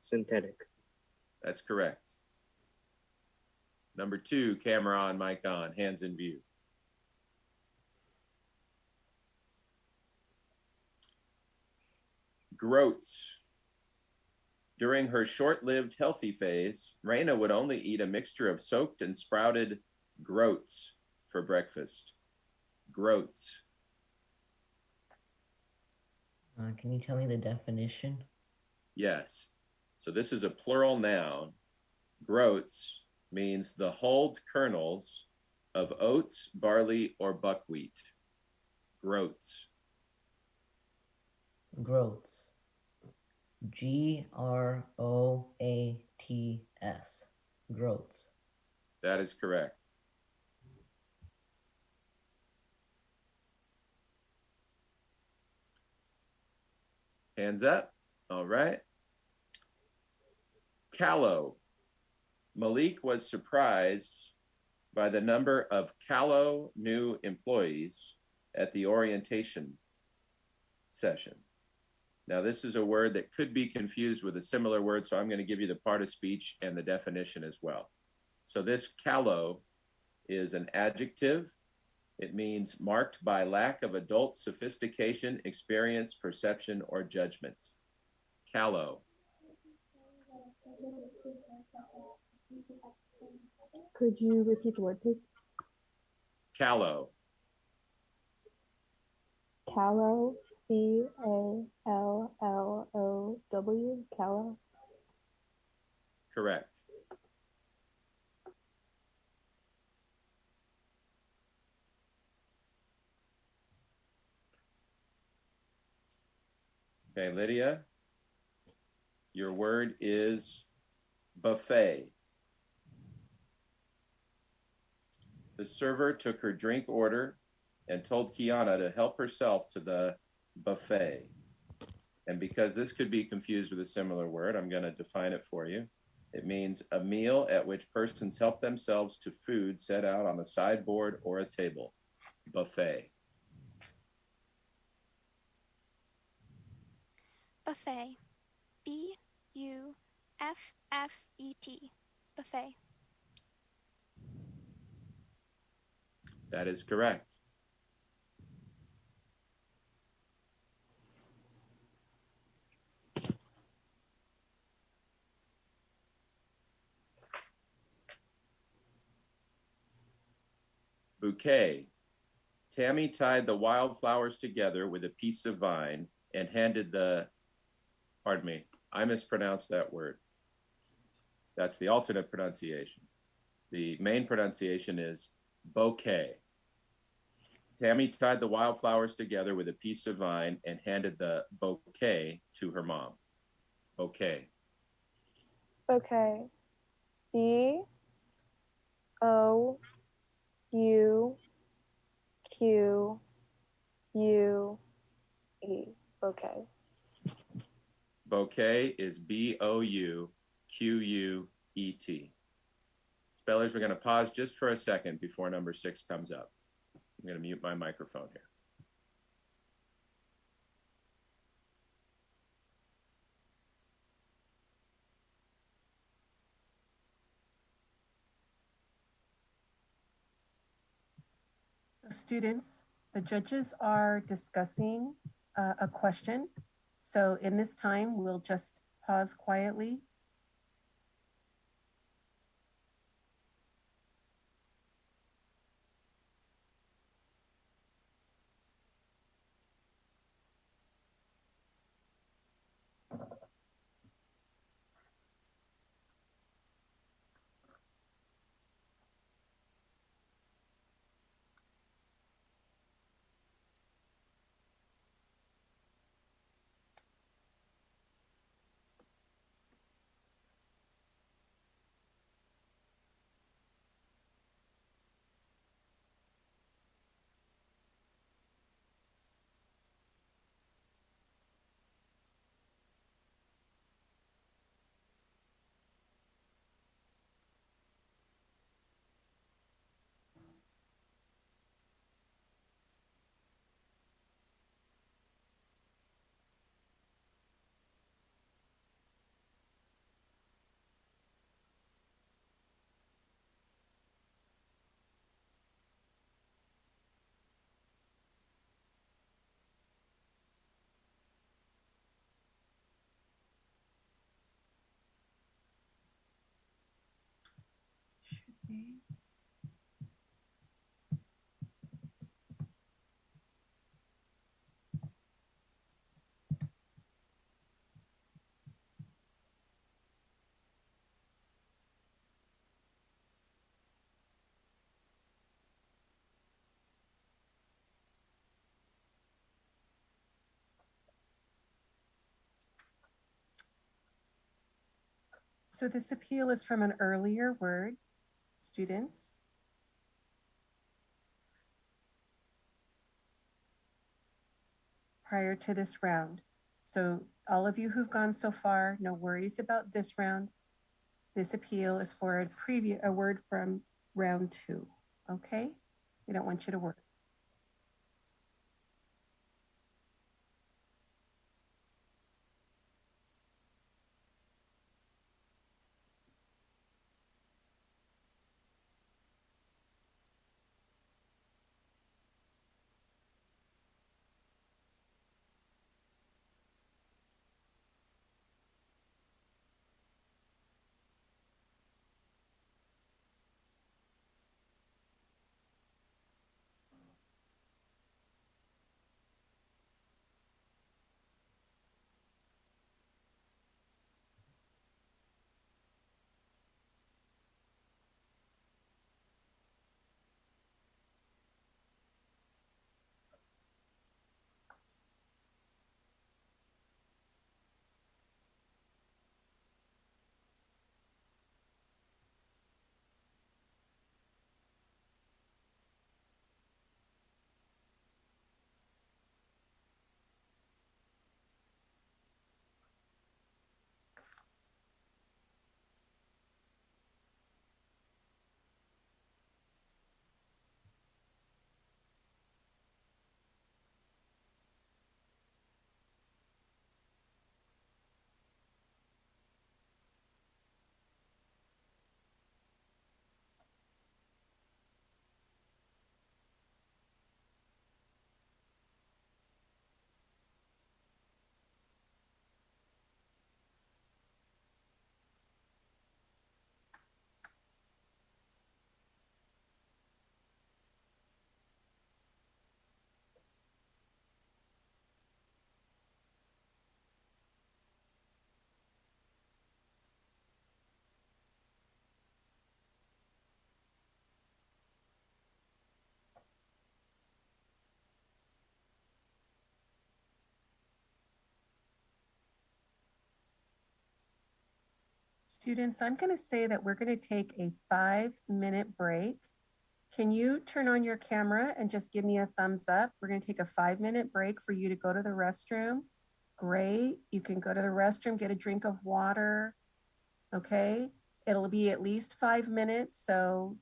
Synthetic. That's correct. Number 2, camera on, mic on, hands in view. Groats. During her short-lived healthy phase, Raina would only eat a mixture of soaked and sprouted groats for breakfast. Groats. Can you tell me the definition? Yes. So this is a plural noun. Groats means the hulled kernels of oats, barley, or buckwheat. Groats. Groats. GROATS. Groats. That is correct. Hands up. All right. Callow. Malik was surprised by the number of callow new employees at the orientation session. Now, this is a word that could be confused with a similar word, so I'm going to give you the part of speech and the definition as well. So this callow is an adjective. It means marked by lack of adult sophistication, experience, perception, or judgment. Callow. Could you repeat the word, please? Callow. Callow, CALLOW, callow. Correct. Okay, Lydia, your word is buffet. The server took her drink order and told Kiana to help herself to the buffet. And because this could be confused with a similar word, I'm going to define it for you. It means a meal at which persons help themselves to food set out on a sideboard or a table. Buffet. Buffet. B-U-F-F-E-T. Buffet. That is correct. Bouquet. Tammy tied the wildflowers together with a piece of vine and handed the, pardon me, I mispronounced that word. That's the alternate pronunciation. The main pronunciation is bouquet. Tammy tied the wildflowers together with a piece of vine and handed the bouquet to her mom. Bouquet. Okay. B-O-U-Q-U-E. Okay. Bouquet is B-O-U-Q-U-E-T. Spellers, we're going to pause just for a second before number 6 comes up. I'm going to mute my microphone here. So students, the judges are discussing a question. So in this time, we'll just pause quietly. So this appeal is from an earlier word, students. Prior to this round. So all of you who've gone so far, no worries about this round. This appeal is for a word from round 2, okay? We don't want you to worry. Students, I'm going to say that we're going to take a 5-minute break. Can you turn on your camera and just give me a thumbs up? We're going to take a 5-minute break for you to go to the restroom. Great. You can go to the restroom, get a drink of water. Okay. It'll be at least 5 minutes. So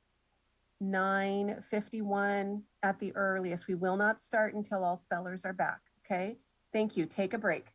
9:51 at the earliest. We will not start until all spellers are back. Okay. Thank you. Take a break.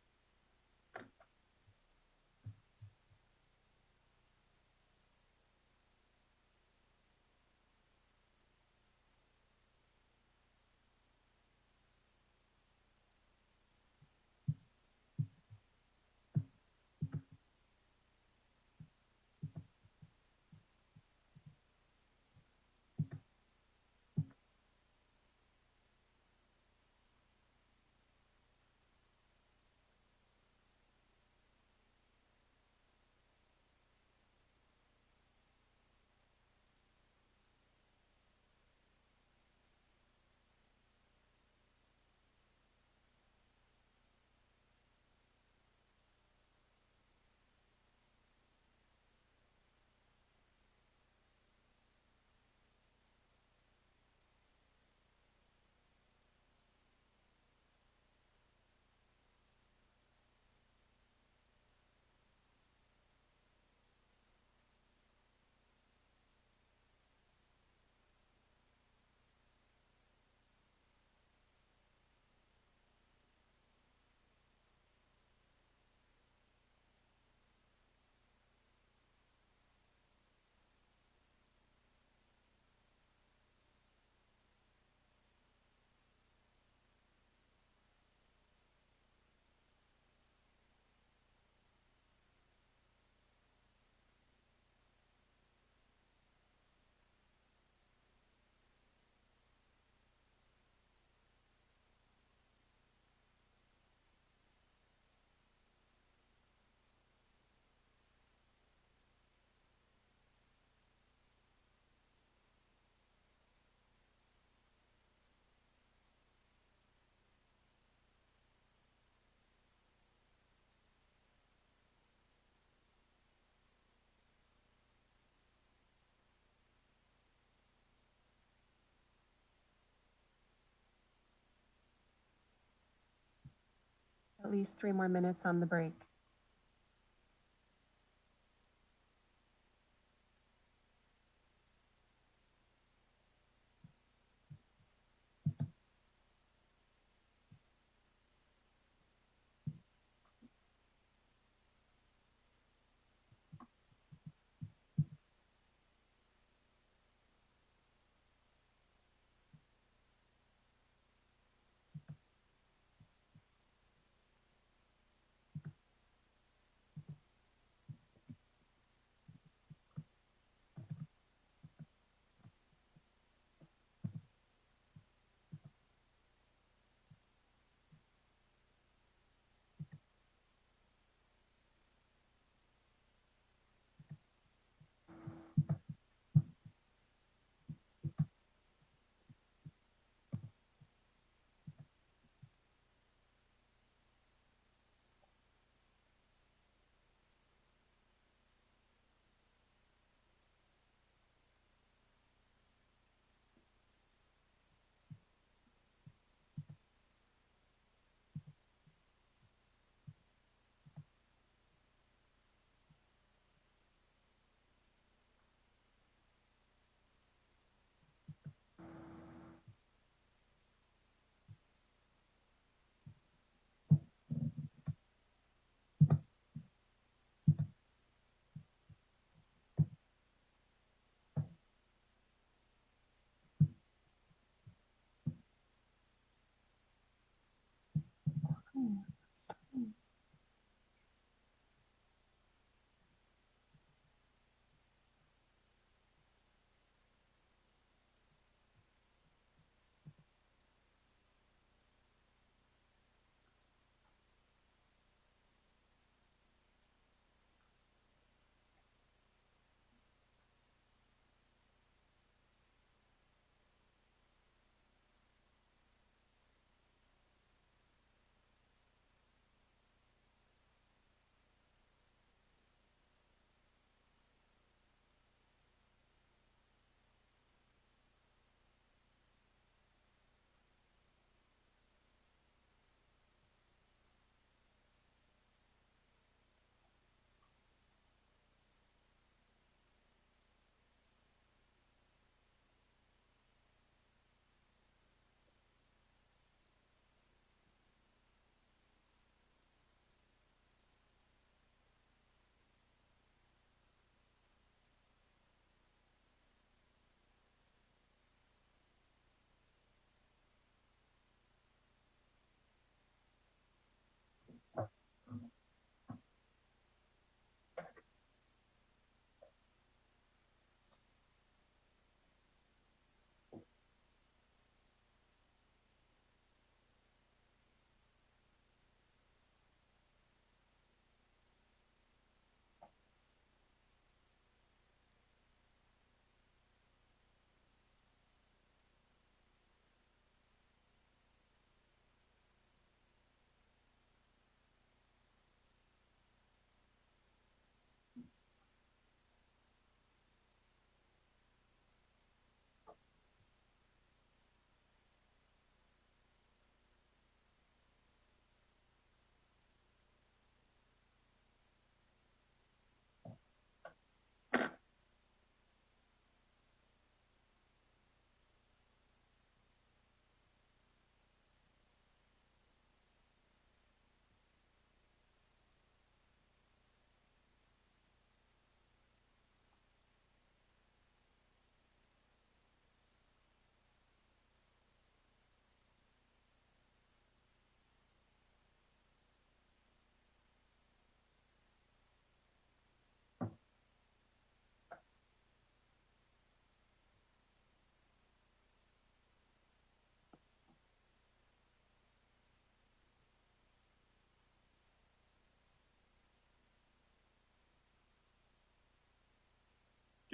At least 3 more minutes on the break.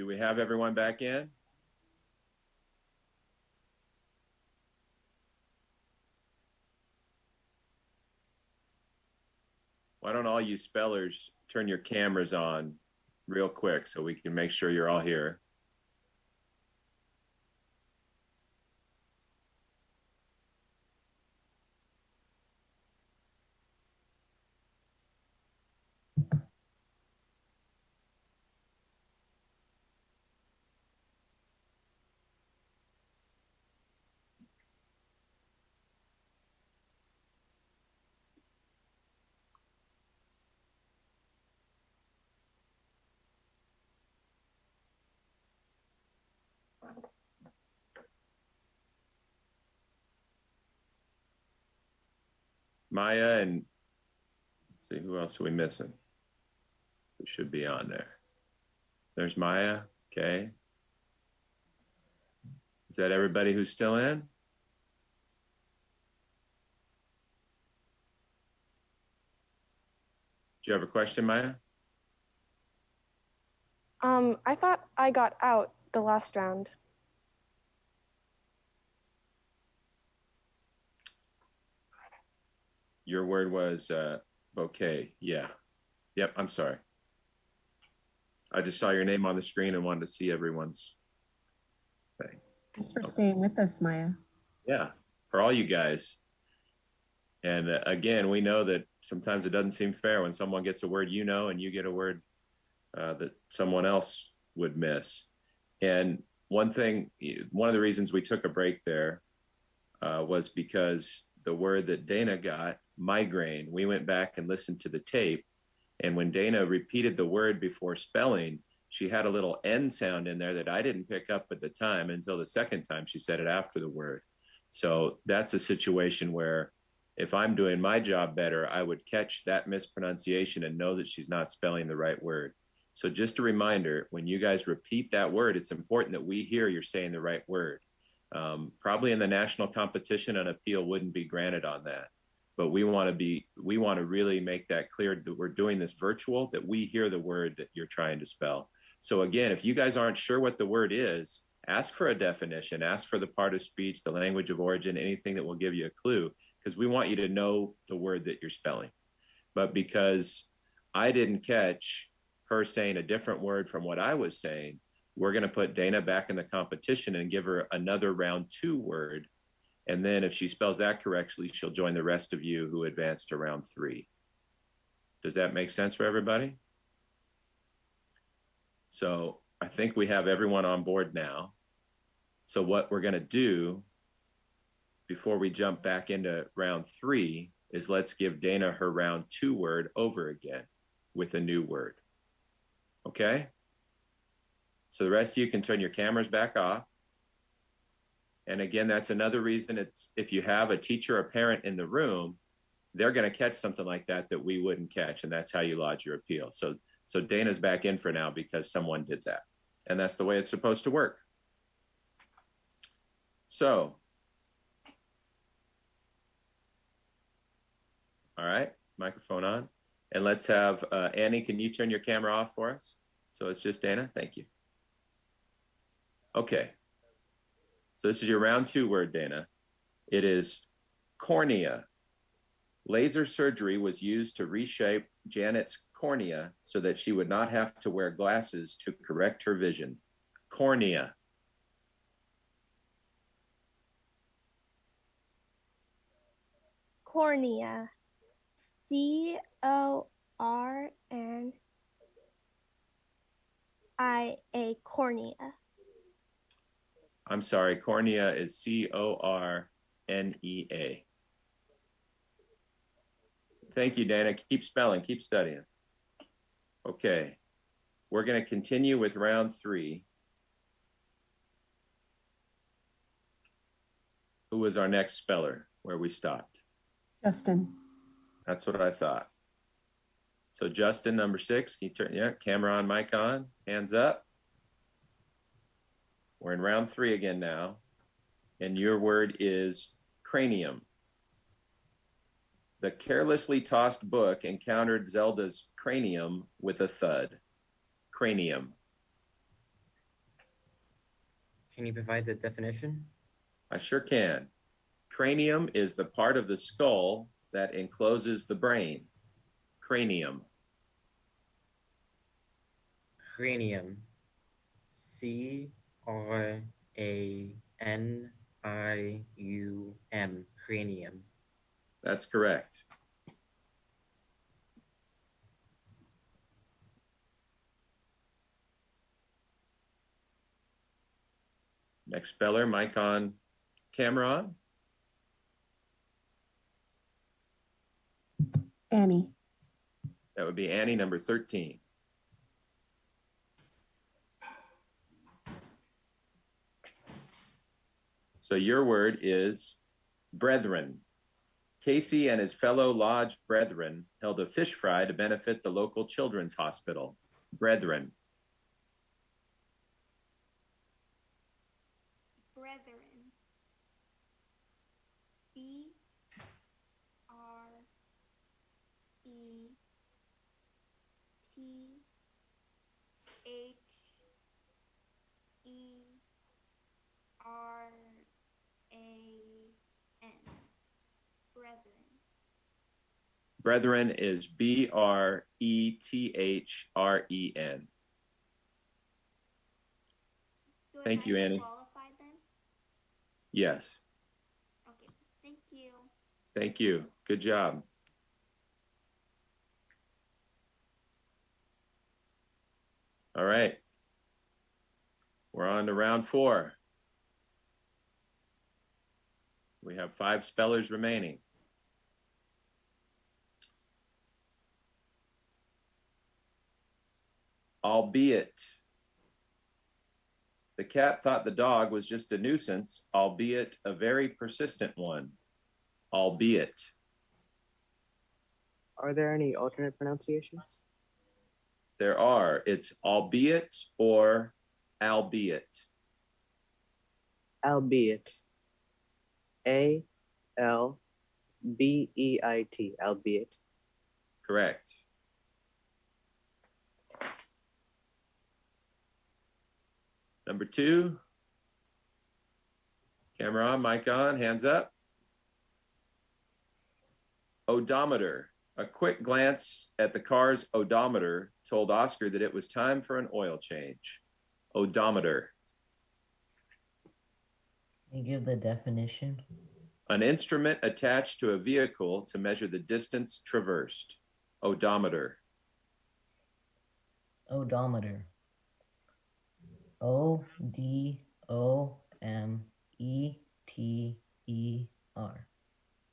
Do we have everyone back in? Why don't all you spellers turn your cameras on real quick so we can make sure you're all here. Maya and let's see, who else are we missing? Who should be on there? There's Maya. Okay. Is that everybody who's still in? Do you have a question, Maya? I thought I got out the last round. Your word was bouquet. Yeah. Yep, I'm sorry. I just saw your name on the screen and wanted to see everyone's thing. Thanks for staying with us, Maya. Yeah, for all you guys. And again, we know that sometimes it doesn't seem fair when someone gets a word you know and you get a word that someone else would miss. And one of the reasons we took a break there was because the word that Dana got, migraine, we went back and listened to the tape. And when Dana repeated the word before spelling, she had a little N sound in there that I didn't pick up at the time until the second time she said it after the word. So that's a situation where if I'm doing my job better, I would catch that mispronunciation and know that she's not spelling the right word. So just a reminder, when you guys repeat that word, it's important that we hear you're saying the right word. Probably in the national competition, an appeal wouldn't be granted on that. But we want to really make that clear that we're doing this virtual, that we hear the word that you're trying to spell. So again, if you guys aren't sure what the word is, ask for a definition, ask for the part of speech, the language of origin, anything that will give you a clue, because we want you to know the word that you're spelling. But because I didn't catch her saying a different word from what I was saying, we're going to put Dana back in the competition and give her another round 2 word. And then if she spells that correctly, she'll join the rest of you who advanced to round 3. Does that make sense for everybody? So I think we have everyone on board now. So what we're going to do before we jump back into round 3 is let's give Dana her round 2 word over again with a new word. Okay? So the rest of you can turn your cameras back off. And again, that's another reason it's if you have a teacher or parent in the room, they're going to catch something like that that we wouldn't catch. And that's how you lodge your appeal. So Dana's back in for now because someone did that. And that's the way it's supposed to work. So, all right, microphone on. And let's have Annie, can you turn your camera off for us? So it's just Dana. Thank you. Okay. So this is your round 2 word, Dana. It is cornea. Laser surgery was used to reshape Janet's cornea so that she would not have to wear glasses to correct her vision. Cornea. Cornea. C-O-R-N-I-A. Cornea. I'm sorry, cornea is C-O-R-N-E-A. Thank you, Dana. Keep spelling, keep studying. Okay, we're going to continue with round 3. Who was our next speller where we stopped? Justin. That's what I thought. So Justin, number 6, can you turn, yeah, camera on, mic on, hands up. We're in round 3 again now. And your word is cranium. The carelessly tossed book encountered Zelda's cranium with a thud. Cranium. Can you provide the definition? I sure can. Cranium is the part of the skull that encloses the brain. Cranium. Cranium. C-R-A-N-I-U-M. Cranium. That's correct. Next speller, mic on, camera on. Annie. That would be Annie, number 13. So your word is brethren. Casey and his fellow lodge brethren held a fish fry to benefit the local children's hospital. Brethren. Brethren. B-R-E-T-H-E-R-A-N. Brethren. Brethren is B-R-E-T-H-R-E-N. So Thank you, Annie. Qualified then? Yes. Okay, thank you. Thank you. Good job. All right. We're on to round 4. We have 5 spellers remaining. Albeit. The cat thought the dog was just a nuisance, albeit a very persistent one. Albeit. Are there any alternate pronunciations? There are. It's albeit or albeit. Albeit. A-L-B-E-I-T. Albeit. Correct. Number 2. Camera on, mic on, hands up. Odometer. A quick glance at the car's odometer told Oscar that it was time for an oil change. Odometer. Can you give the definition? An instrument attached to a vehicle to measure the distance traversed. Odometer. Odometer. O-D-O-M-E-T-E-R.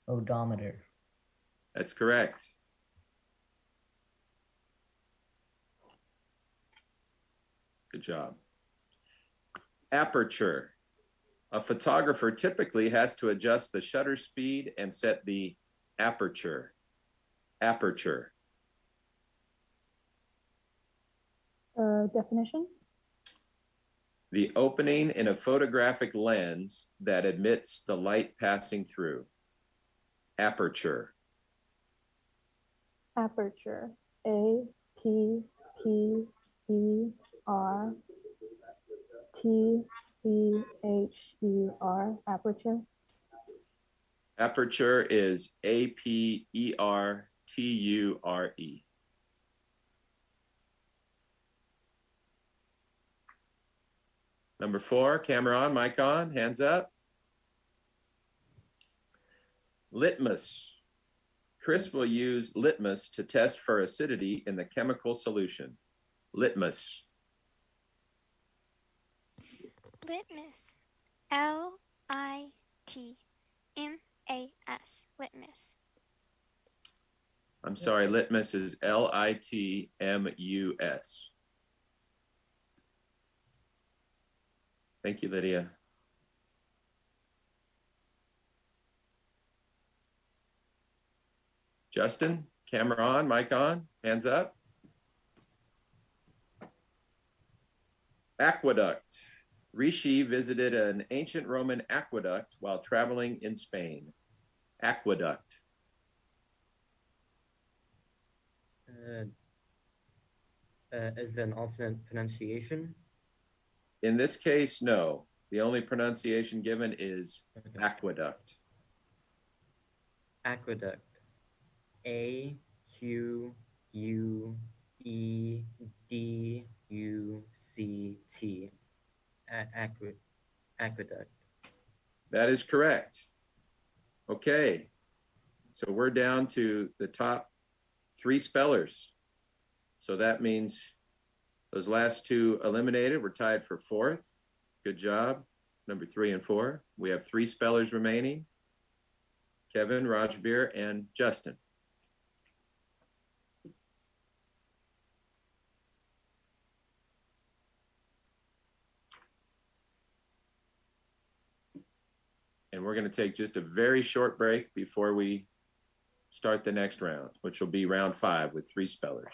Odometer. That's correct. Good job. Aperture. A photographer typically has to adjust the shutter speed and set the aperture. Aperture. Definition? The opening in a photographic lens that admits the light passing through. Aperture. Aperture. A-P-P-E-R-T-C-H-E-R. Aperture. Aperture is A-P-E-R-T-U-R-E. Number 4, camera on, mic on, hands up. Litmus. Chris will use litmus to test for acidity in the chemical solution. Litmus. Litmus. L-I-T-M-A-S. Litmus. I'm sorry, litmus is L-I-T-M-U-S. Thank you, Lydia. Justin, camera on, mic on, hands up. Aqueduct. Rishi visited an ancient Roman aqueduct while traveling in Spain. Aqueduct. Is there an alternate pronunciation? In this case, no. The only pronunciation given is aqueduct. Aqueduct. A-Q-U-E-D-U-C-T. Aqueduct. That is correct. Okay, so we're down to the top 3 spellers. So that means those last 2 eliminated. We're tied for 4th. Good job. Number 3 and 4. We have 3 spellers remaining. Kevin, Rajbir, and Justin. And we're going to take just a very short break before we start the next round, which will be round 5 with 3 spellers.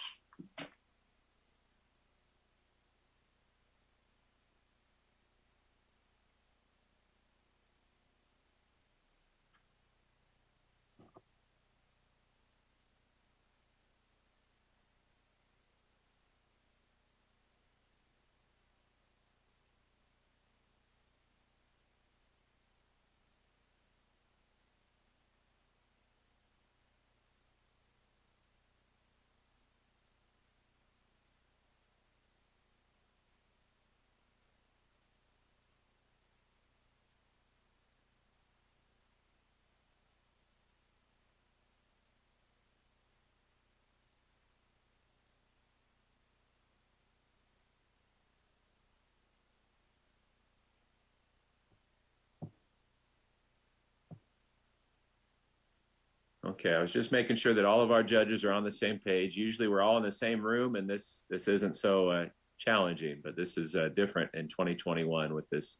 Okay, I was just making sure that all of our judges are on the same page. Usually we're all in the same room, and this isn't so challenging, but this is different in 2021 with this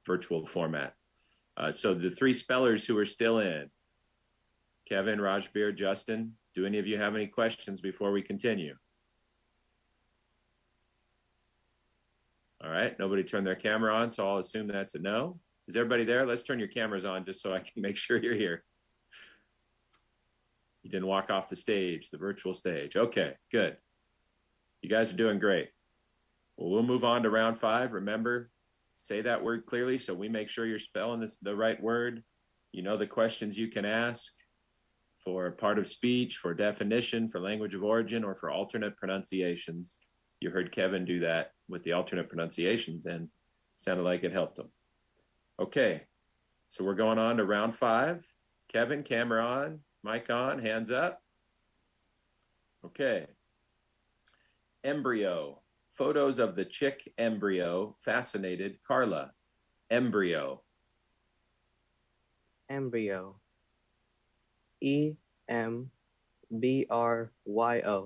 virtual format. So the 3 spellers who are still in, Kevin, Rajbir, Justin, do any of you have any questions before we continue? All right, nobody turned their camera on, so I'll assume that's a no. Is everybody there? Let's turn your cameras on just so I can make sure you're here. You didn't walk off the stage, the virtual stage. Okay, good. You guys are doing great. Well, we'll move on to round 5. Remember, say that word clearly so we make sure you're spelling the right word. You know the questions you can ask for part of speech, for definition, for language of origin, or for alternate pronunciations. You heard Kevin do that with the alternate pronunciations, and it sounded like it helped him. Okay, so we're going on to round 5. Kevin, camera on. Mic on, hands up. Okay. Embryo. Photos of the chick embryo fascinated Carla. Embryo. Embryo. E-M-B-R-Y-O.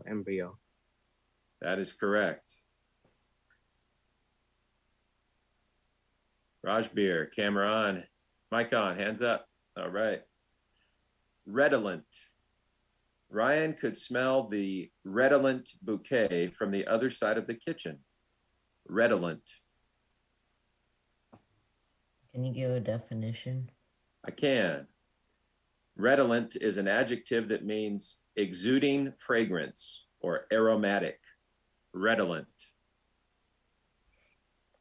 Embryo. That is correct. Rajbir, camera on. Mic on, hands up. All right. Redolent. Ryan could smell the redolent bouquet from the other side of the kitchen. Redolent. Can you give a definition? I can. Redolent is an adjective that means exuding fragrance or aromatic. Redolent.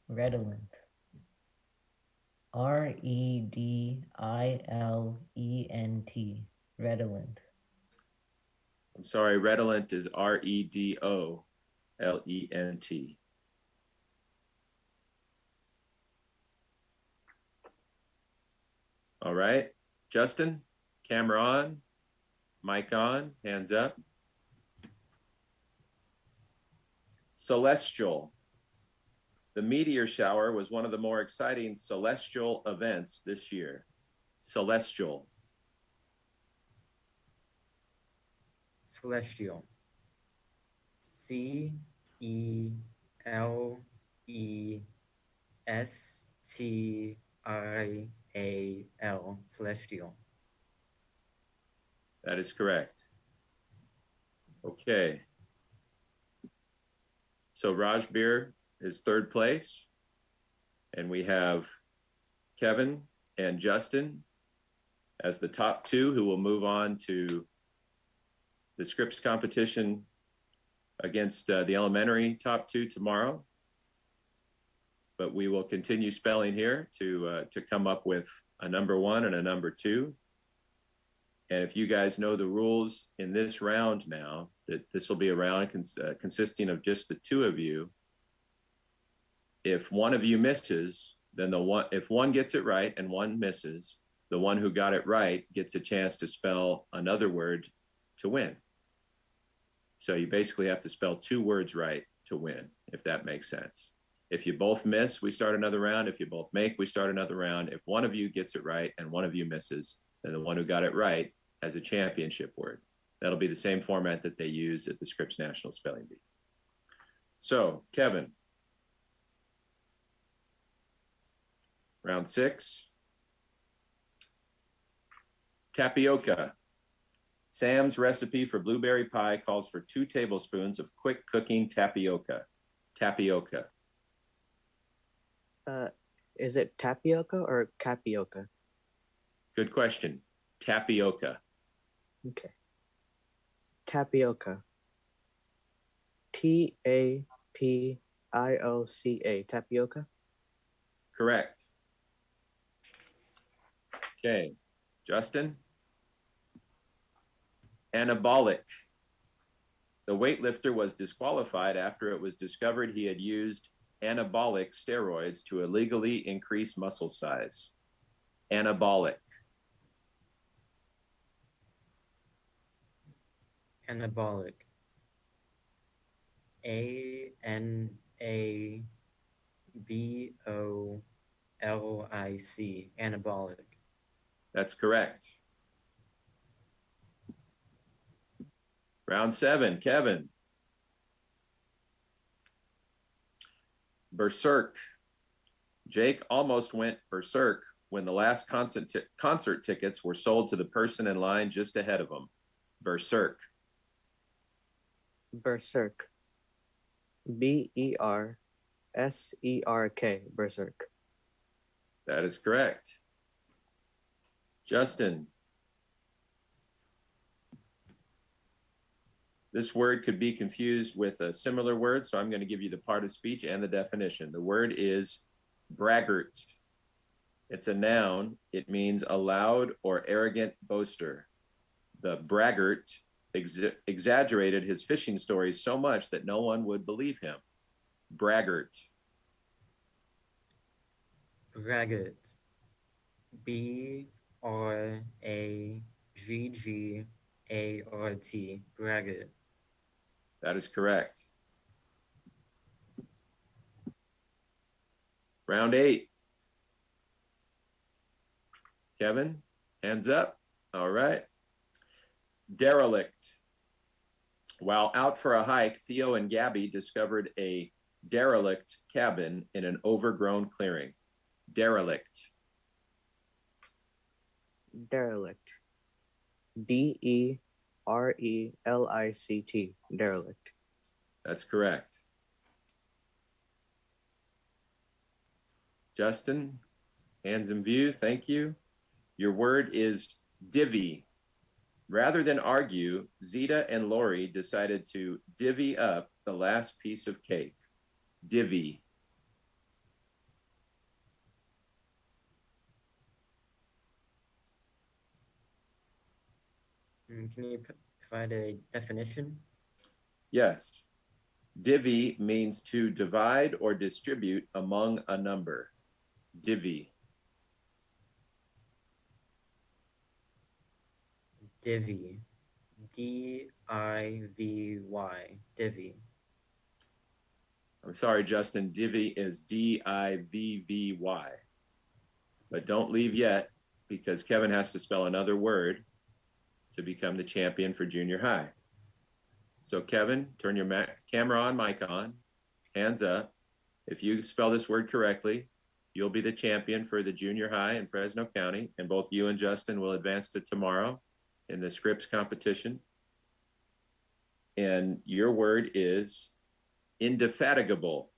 Redolent. R-E-D-I-L-E-N-T. Redolent. I'm sorry, redolent is R-E-D-O-L-E-N-T. All right, Justin, camera on, mic on, hands up. Celestial. The meteor shower was one of the more exciting celestial events this year. Celestial. Celestial. C-E-L-E-S-T-I-A-L. Celestial. That is correct. Okay. So Rajbir is 3rd place. And we have Kevin and Justin as the top 2 who will move on to the Scripps competition against the elementary top 2 tomorrow. but we will continue spelling here to come up with a number 1 and a number 2. And if you guys know the rules in this round now, that this will be a round consisting of just the 2 of you. If one of you misses, then if one gets it right and one misses, the one who got it right gets a chance to spell another word to win. So you basically have to spell 2 words right to win, if that makes sense. If you both miss, we start another round. If you both make, we start another round. If one of you gets it right and one of you misses, then the one who got it right has a championship word. That'll be the same format that they use at the Scripps National Spelling Bee. So, Kevin, round 6. Tapioca. Sam's recipe for blueberry pie calls for 2 tablespoons of quick cooking tapioca. Tapioca. Is it tapioca or capioca? Good question. Tapioca. Okay. Tapioca. Tapioca. Tapioca. Correct. Okay. Justin? Anabolic. The weightlifter was disqualified after it was discovered he had used anabolic steroids to illegally increase muscle size. Anabolic. Anabolic. ANABOLIC. Anabolic. That's correct. Round 7, Kevin. Berserk. Jake almost went berserk when the last concert tickets were sold to the person in line just ahead of him. Berserk. Berserk. BERSERK. Berserk. That is correct. Justin. This word could be confused with a similar word, so I'm going to give you the part of speech and the definition. The word is braggart. It's a noun. It means a loud or arrogant boaster. The braggart exaggerated his fishing stories so much that no one would believe him. Braggart. Braggart. BRAGGART. Braggart. That is correct. Round 8. Kevin, hands up. All right. Derelict. While out for a hike, Theo and Gabby discovered a derelict cabin in an overgrown clearing. Derelict. Derelict. DERELICT. Derelict. That's correct. Justin, hands in view. Thank you. Your word is divvy. Rather than argue, Zeta and Lori decided to divvy up the last piece of cake. Divvy. Can you provide a definition? Yes. Divvy means to divide or distribute among a number. Divvy. Divvy. DIVY. Divvy. I'm sorry, Justin. Divvy is DIVVY. But don't leave yet, because Kevin has to spell another word to become the champion for junior high. So Kevin, turn your camera on, mic on, hands up. If you spell this word correctly, you'll be the champion for the junior high in Fresno County, and both you and Justin will advance to tomorrow in the Scripps competition. And your word is indefatigable.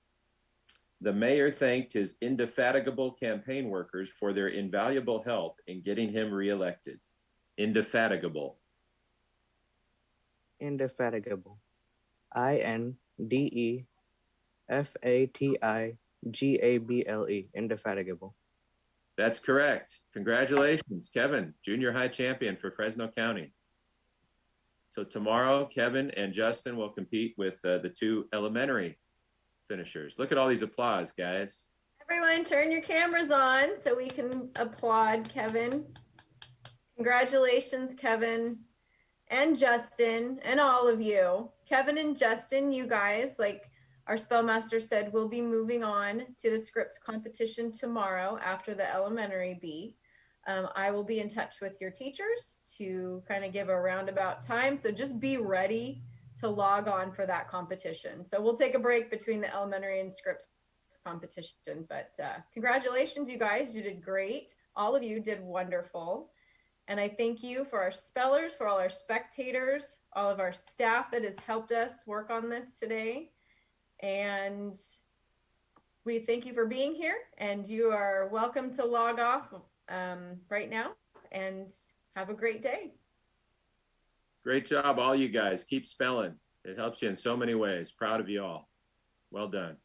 The mayor thanked his indefatigable campaign workers for their invaluable help in getting him reelected. Indefatigable. Indefatigable. INDEFATIGABLE. Gable, Indefatigable. That's correct. Congratulations, Kevin, junior high champion for Fresno County. So tomorrow, Kevin and Justin will compete with the two elementary finishers. Look at all these applause, guys. Everyone turn your cameras on so we can applaud Kevin. Congratulations, Kevin and Justin and all of you. Kevin and Justin, you guys, like our spellmaster said, will be moving on to the Scripps competition tomorrow after the elementary B. I will be in touch with your teachers to kind of give a roundabout time. So just be ready to log on for that competition. So we'll take a break between the elementary and Scripps competition, but congratulations, you guys. You did great. All of you did wonderful. And I thank you for our spellers, for all our spectators, all of our staff that has helped us work on this today. And we thank you for being here, and you are welcome to log off right now and have a great day. Great job, all you guys. Keep spelling. It helps you in so many ways. Proud of you all. Well done.